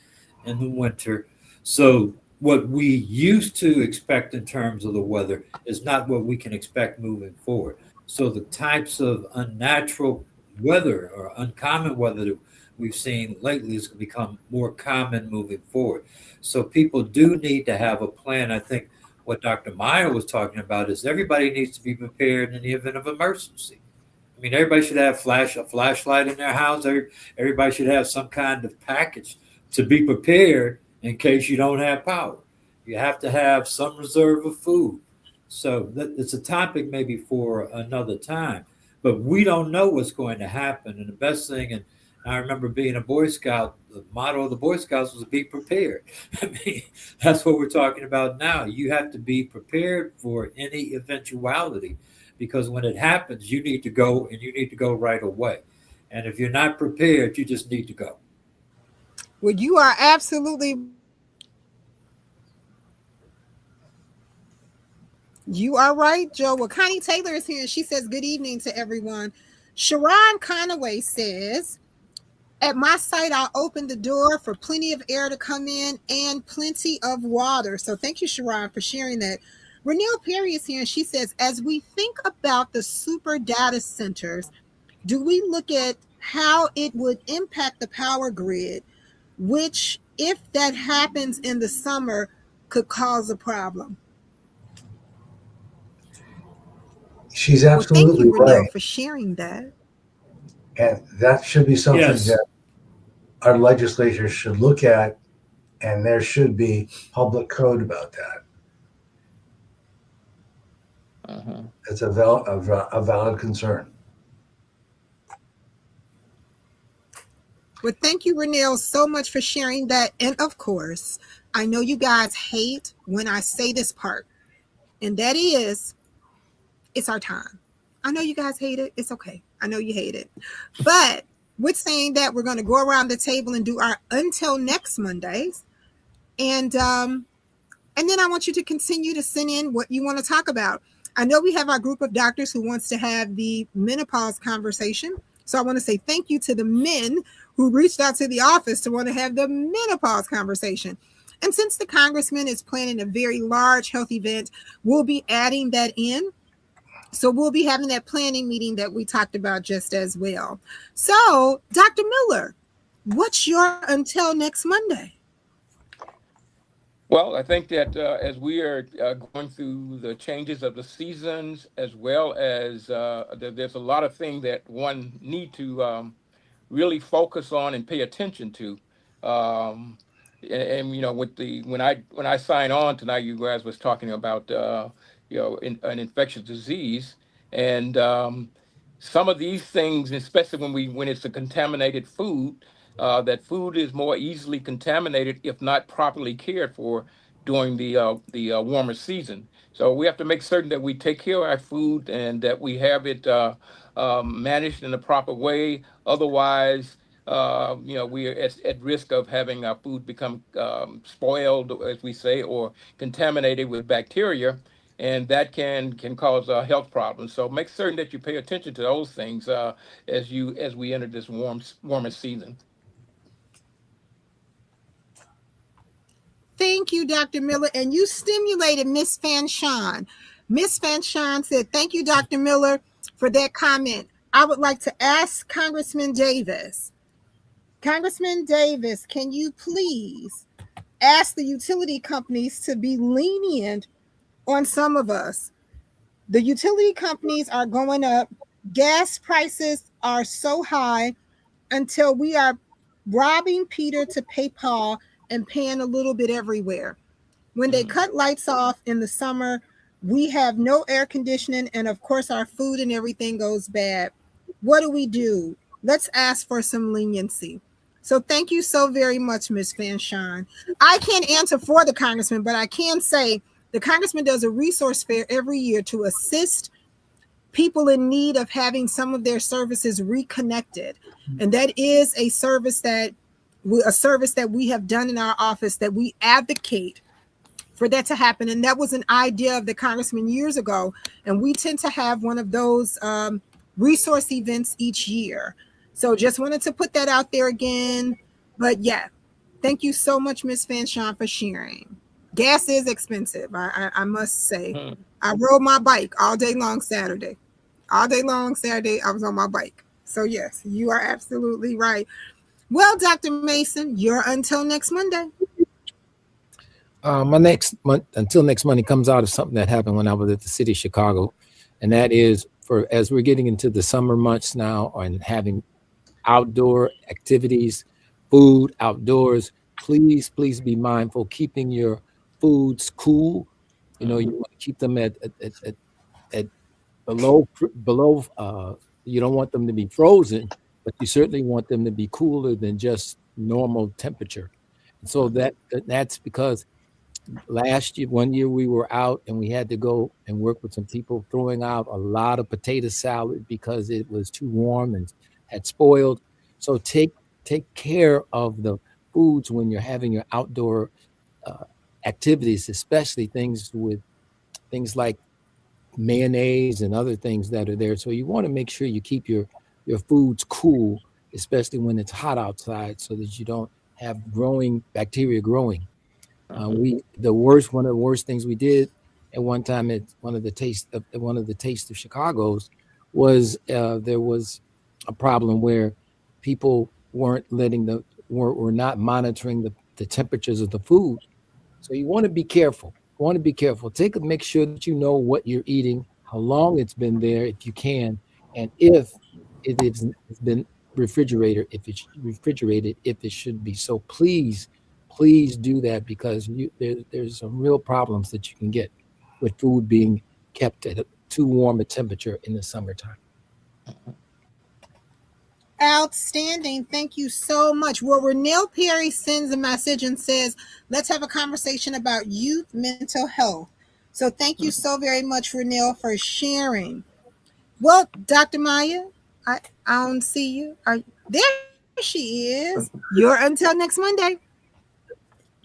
in the winter. So what we used to expect in terms of the weather is not what we can expect moving forward. So the types of unnatural weather or uncommon weather that we've seen lately is going to become more common moving forward. So people do need to have a plan. I think what Dr. Meyer was talking about is everybody needs to be prepared in the event of emergency. I mean, everybody should have a flashlight in their house. Everybody should have some kind of package to be prepared in case you don't have power. You have to have some reserve of food. So it's a topic maybe for another time, but we don't know what's going to happen. And the best thing, and I remember being a Boy Scout, the motto of the Boy Scouts was be prepared. I mean, that's what we're talking about now. You have to be prepared for any eventuality because when it happens, you need to go and you need to go right away. And if you're not prepared, you just need to go. Well, you are absolutely. You are right, Joe. Well, Connie Taylor is here. She says, good evening to everyone. Sharon Conaway says, at my site, I'll open the door for plenty of air to come in and plenty of water. So thank you, Sharon, for sharing that. Renelle Perry is here and she says, as we think about the super data centers, do we look at how it would impact the power grid, which, if that happens in the summer, could cause a problem? She's absolutely thank you, Renelle, right. for sharing that. And that should be something that our legislators should look at, and there should be public code about that. It's a valid concern. Well, thank you, Renelle, so much for sharing that. And of course, I know you guys hate when I say this part, and that is, it's our time. I know you guys hate it. It's okay. I know you hate it. But with saying that, we're going to go around the table and do our until next Mondays. And then I want you to continue to send in what you want to talk about. I know we have our group of doctors who wants to have the menopause conversation. So I want to say thank you to the men who reached out to the office to want to have the menopause conversation. And since the congressman is planning a very large health event, we'll be adding that in. So we'll be having that planning meeting that we talked about just as well. So, Dr. Miller, what's your until next Monday? Well, I think that as we are going through the changes of the seasons, as well as there's a lot of things that one need to really focus on and pay attention to. And you know, with the when I sign on tonight, you guys was talking about an infectious disease. And some of these things, especially when it's a contaminated food, that food is more easily contaminated if not properly cared for during the warmer season. So we have to make certain that we take care of our food and that we have it managed in the proper way. Otherwise, we are at risk of having our food become spoiled, as we say, or contaminated with bacteria, and that can cause health problems. So make certain that you pay attention to those things as we enter this warmer season. Thank you, Dr. Miller. And you stimulated Miss Fanchon. Miss Fanchon said, thank you, Dr. Miller, for that comment. I would like to ask Congressman Davis. Congressman Davis, can you please ask the utility companies to be lenient on some of us? The utility companies are going up. Gas prices are so high until we are robbing Peter to pay Paul and paying a little bit everywhere. When they cut lights off in the summer, we have no air conditioning, and of course, our food and everything goes bad. What do? Let's ask for some leniency. So, thank you so very much, Ms. Fanchon. I can't answer for the congressman, but I can say the congressman does a resource fair every year to assist people in need of having some of their services reconnected. And that is a service that we have done in our office, that we advocate for that to happen. And that was an idea of the congressman years ago. And we tend to have one of those resource events each year. So just wanted to put that out there again. But yeah, thank you so much, Ms. Fanchon, for sharing. Gas is expensive, I must say. I rode my bike all day long Saturday. All day long Saturday, I was on my bike. So yes, you are absolutely right. Well, Dr. Mason, you're until next Monday. My next month until next Monday comes out of something that happened when I was at the city of Chicago, and that is as we're getting into the summer months now and having outdoor activities, food outdoors. Please be mindful keeping your foods cool. You want to keep them at below. You don't want them to be frozen, but you certainly want them to be cooler than just normal temperature. And so that's because one year we were out and we had to go and work with some people throwing out a lot of potato salad because it was too warm and had spoiled. So take care of the foods when you're having your outdoor activities, especially things like mayonnaise and other things that are there. So you want to make sure you keep your foods cool, especially when it's hot outside, so that you don't have bacteria growing. One of the worst things we did at one time at one of the taste of Chicago's was there was a problem where people were not monitoring the temperatures of the food. So you want to be careful. Make sure that you know what you're eating, how long it's been there, if you can, and if it's been refrigerated, if it should be. So please do that, because there's some real problems that you can get with food being kept at too warm a temperature in the summertime. Outstanding. Thank you so much. Well, Renelle Perry sends a message and says, let's have a conversation about youth mental health. So thank you so very much, Renelle, for sharing. Well, Dr. Maya, I don't see you. There she is. You're until next Monday.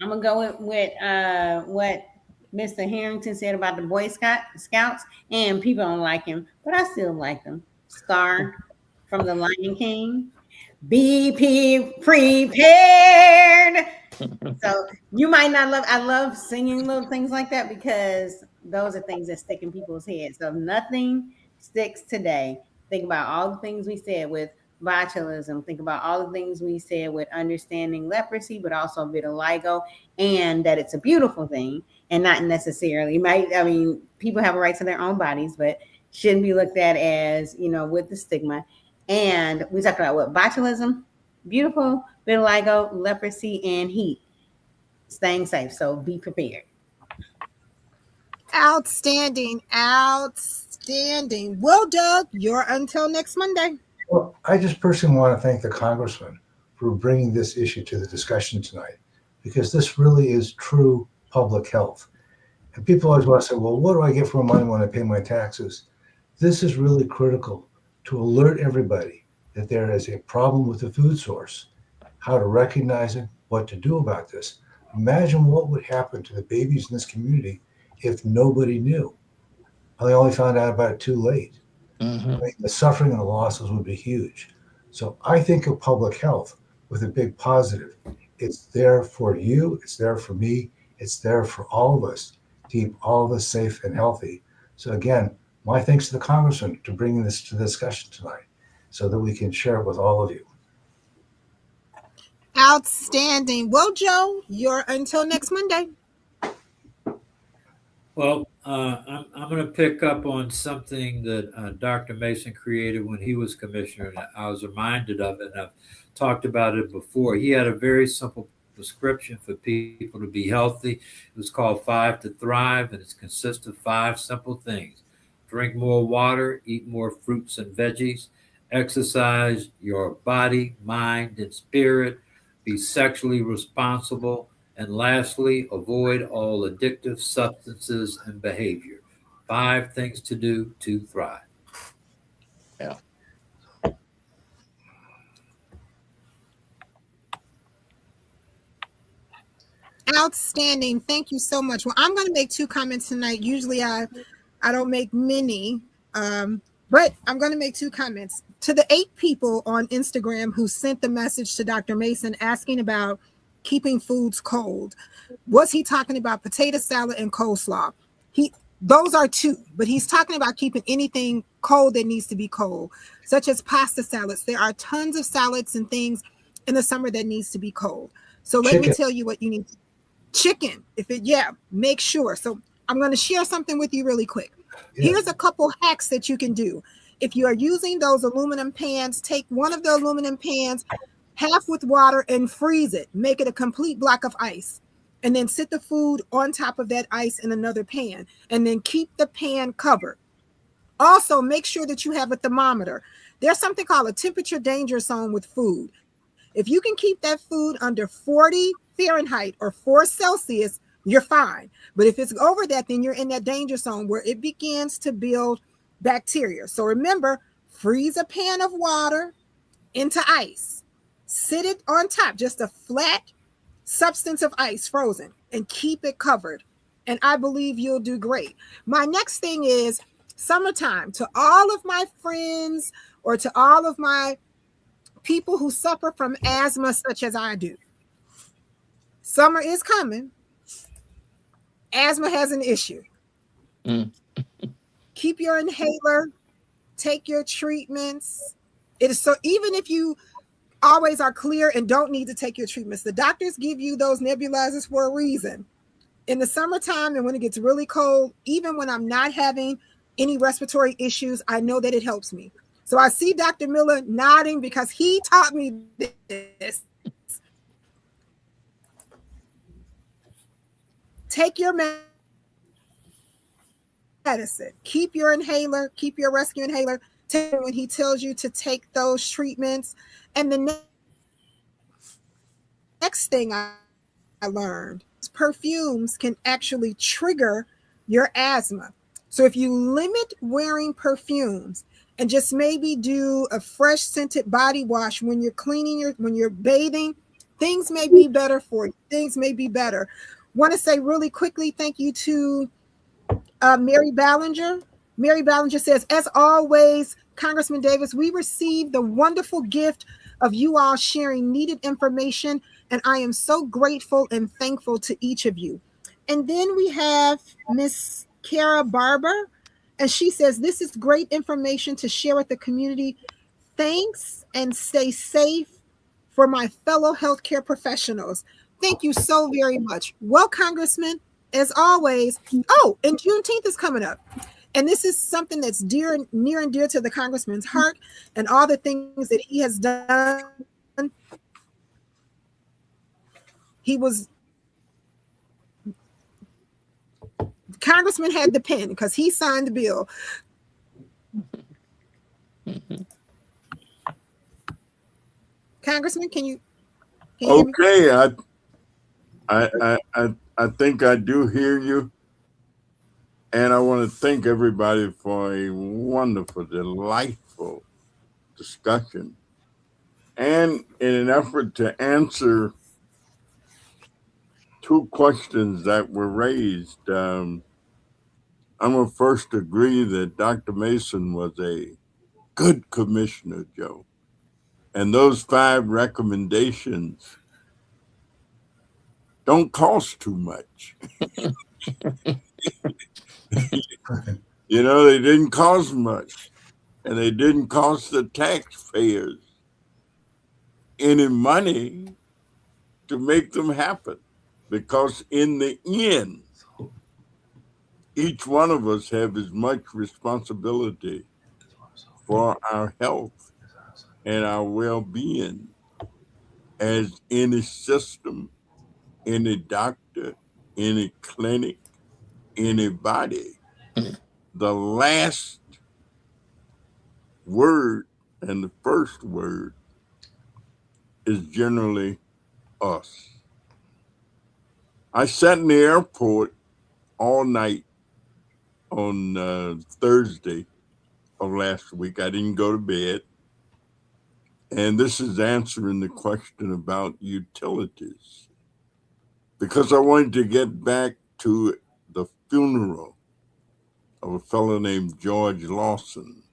I'm gonna go with what Mr. Harrington said about the Boy Scouts, and people don't like him, but I still like them. Scar from The Lion King. Be prepared. So you might not love. I love singing little things like that because those are things that stick in people's heads. So if nothing sticks today, think about all the things we said with botulism. Think about all the things we said with understanding leprosy, but also vitiligo, and that it's a beautiful thing and not necessarily people have a right to their own bodies, but shouldn't be looked at as, with the stigma. And we talked about what? Botulism, beautiful, vitiligo, leprosy, and heat. Staying safe. So be prepared. Outstanding. Outstanding. Well, Doug, you're until next Monday. Well, I just personally want to thank the congressman for bringing this issue to the discussion tonight, because this really is true public health. And people always want to say, well, what do I get for my money when I pay my taxes? This is really critical to alert everybody that there is a problem with the food source, how to recognize it, what to do about this. Imagine what would happen to the babies in this community if nobody knew. They only found out about it too late. Hmm. I mean, the suffering and the losses would be huge. So I think of public health with a big positive. It's there for you, it's there for me, it's there for all of us to keep all of us safe and healthy. So again, my thanks to the congressman to bringing this to the discussion tonight so that we can share it with all of you. Outstanding. Well, Joe, you're until next Monday. Well, I'm going to pick up on something that Dr. Mason created when he was commissioner. And I was reminded of it, and I've talked about it before. He had a very simple prescription for people to be healthy. It was called Five to Thrive, and it consists of five simple things: drink more water, eat more fruits and veggies, exercise your body, mind, and spirit, be sexually responsible, and lastly, avoid all addictive substances and behavior. Five things to do to thrive. Yeah. Outstanding. Thank you so much. Well, I'm going to make two comments tonight. Usually I don't make many, but I'm going to make two comments. To the 8 people on Instagram who sent the message to Dr. Mason asking about keeping foods cold, was he talking about potato salad and coleslaw? He Those are two, but he's talking about keeping anything cold that needs to be cold, such as pasta salads. There are tons of salads and things in the summer that needs to be cold. So let me Chicken, tell you what you need. Chicken, if it, yeah, make sure. So I'm going to share something with you really quick. yeah, Here's a couple hacks that you can do. If you are using those aluminum pans, take one of the aluminum pans, half with water, and freeze it. Make it a complete block of ice. And then sit the food on top of that ice in another pan. And then keep the pan covered. Also, make sure that you have a thermometer. There's something called a temperature danger zone with food. If you can keep that food under 40 Fahrenheit or 4 Celsius, you're fine. But if it's over that, then you're in that danger zone where it begins to build bacteria. So remember, freeze a pan of water into ice, sit it on top, just a flat substance of ice frozen, and keep it covered. And I believe you'll do great. My next thing is summertime. To all of my friends or to all of my people who suffer from asthma, such as I do, summer is coming. Asthma has an issue. Mm. Keep your inhaler, take your treatments. It is so, even if you always are clear and don't need to take your treatments, the doctors give you those nebulizers for a reason. In the summertime and when it gets really cold, even when I'm not having any respiratory issues, I know that it helps me. So I see Dr. Miller nodding because he taught me this. Take your medicine, keep your inhaler, keep your rescue inhaler. Take when he tells you to take those treatments. And the next thing I learned, perfumes can actually trigger your asthma. So if you limit wearing perfumes and just maybe do a fresh scented body wash when you're when you're bathing, things may be better for you. Things may be better. Want to say really quickly thank you to Mary Ballinger. Mary Ballinger says, as always, Congressman Davis, we received the wonderful gift of you all sharing needed information, and I am so grateful and thankful to each of you. And then we have Miss Kara Barber, and she says, this is great information to share with the community. Thanks and stay safe for my fellow healthcare professionals. Thank you so very much. Well, Congressman, as always. Oh, and Juneteenth is coming up. And this is something that's near and dear to the congressman's heart and all the things that he has done. He was Congressman had the pen because he signed the bill. Congressman, can you hear me? Okay, I think I do hear you, and I want to thank everybody for a wonderful, delightful discussion. And in an effort to answer two questions that were raised, I'm going to first agree that Dr. Mason was a good commissioner, Joe. And those five recommendations don't cost too much. They didn't cost much. And they didn't cost the taxpayers any money to make them happen. Because in the end, each one of us have as much responsibility for our health and our well-being as any system, any doctor, any clinic, anybody. The last word and the first word is generally us. I sat in the airport all night on Thursday of last week. I didn't go to bed. And this is answering the question about utilities. Because I wanted to get back to the funeral of a fellow named George Lawson,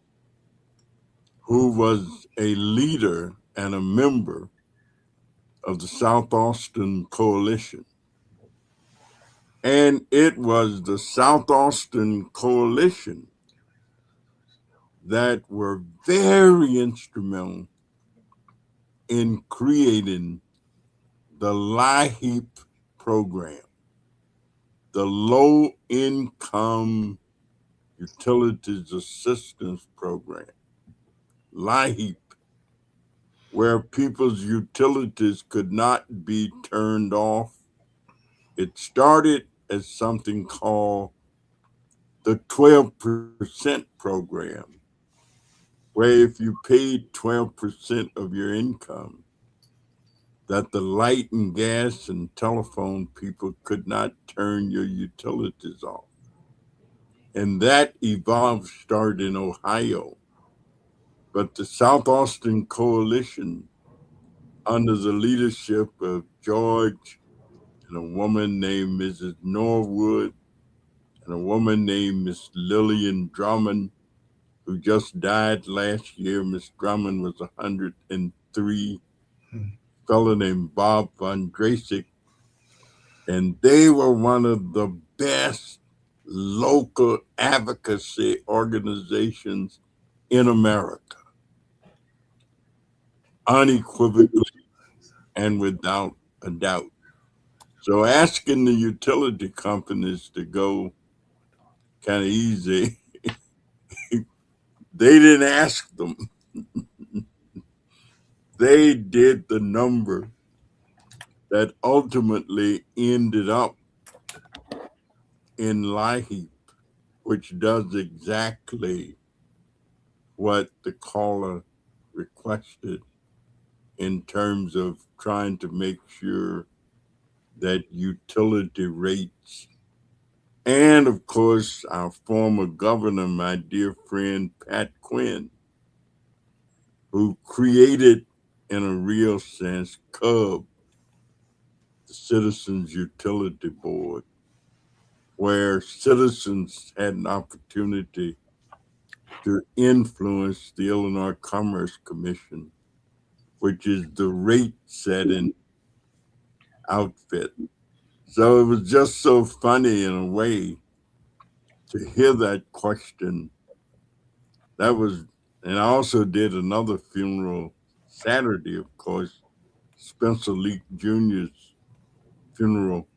who was a leader and a member of the South Austin Coalition. And it was the South Austin Coalition that were very instrumental in creating the LIHEAP program, the Low Income Utilities Assistance Program, LIHEAP, where people's utilities could not be turned off. It started as something called the 12% program, where if you paid 12% of your income, that the light and gas and telephone people could not turn your utilities off. And that evolved, started in Ohio. But the South Austin Coalition, under the leadership of George and a woman named Mrs. Norwood and a woman named Miss Lillian Drummond, who just died last year. Miss Drummond was 103. Fellow named Bob Von Drasic, and they were one of the best local advocacy organizations in America, unequivocally and without a doubt. So asking the utility companies to go kind of easy, they didn't ask them. They did the number that ultimately ended up in LIHEAP, which does exactly what the caller requested in terms of trying to make sure that utility rates, and of course, our former governor, my dear friend Pat Quinn, who created, in a real sense, CUB, the Citizens Utility Board, where citizens had an opportunity to influence the Illinois Commerce Commission, which is the rate setting outfit. So it was just so funny in a way to hear that question. That was, and I also did another funeral Saturday, of course, Spencer Leak Jr.'s funeral.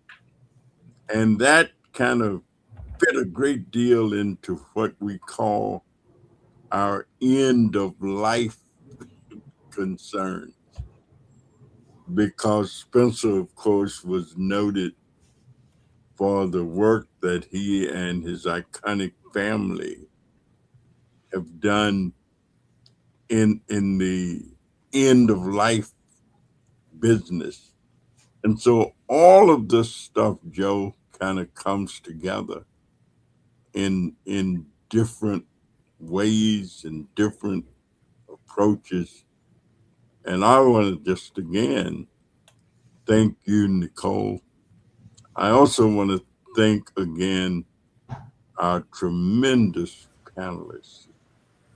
And that kind of fit a great deal into what we call our end of life concerns. Because Spencer, of course, was noted for the work that he and his iconic family have done in the end of life business. And so all of this stuff, Joe, kind of comes together in different ways and different approaches. And I want to just again thank you, Nicole. I also want to thank again our tremendous panelists.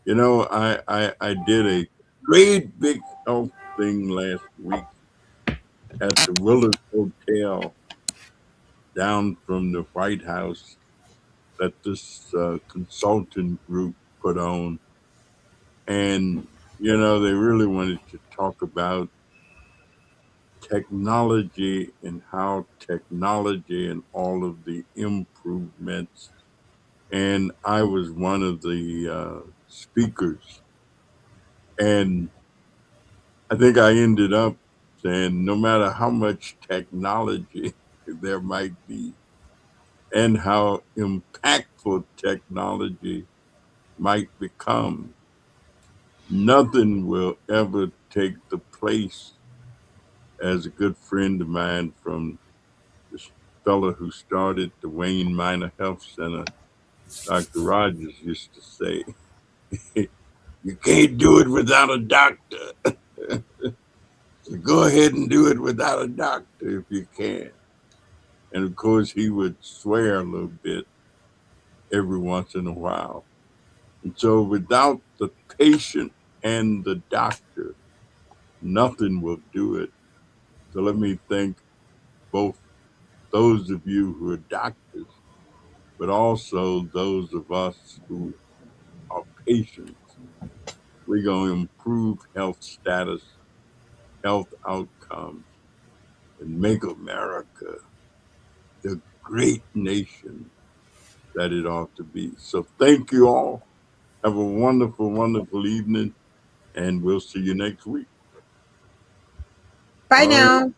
You know, I did a great big health thing last week at the Willard Hotel down from the White House that this consultant group put on. And, you know, they really wanted to talk about technology and how technology and all of the improvements. And I was one of the speakers. And I think I ended up saying no matter how much technology there might be and how impactful technology might become, nothing will ever take the place, as a good friend of mine from this fellow who started the Wayne Minor Health Center, Dr. Rogers, used to say, you can't do it without a doctor. So go ahead and do it without a doctor if you can. And of course, he would swear a little bit every once in a while. And so without the patient and the doctor, nothing will do it. So let me thank both those of you who are doctors, but also those of us who are patients. We're going to improve health status, health outcomes, and make America the great nation that it ought to be. So thank you all. Have a wonderful, wonderful evening, and we'll see you next week. Bye All right. now.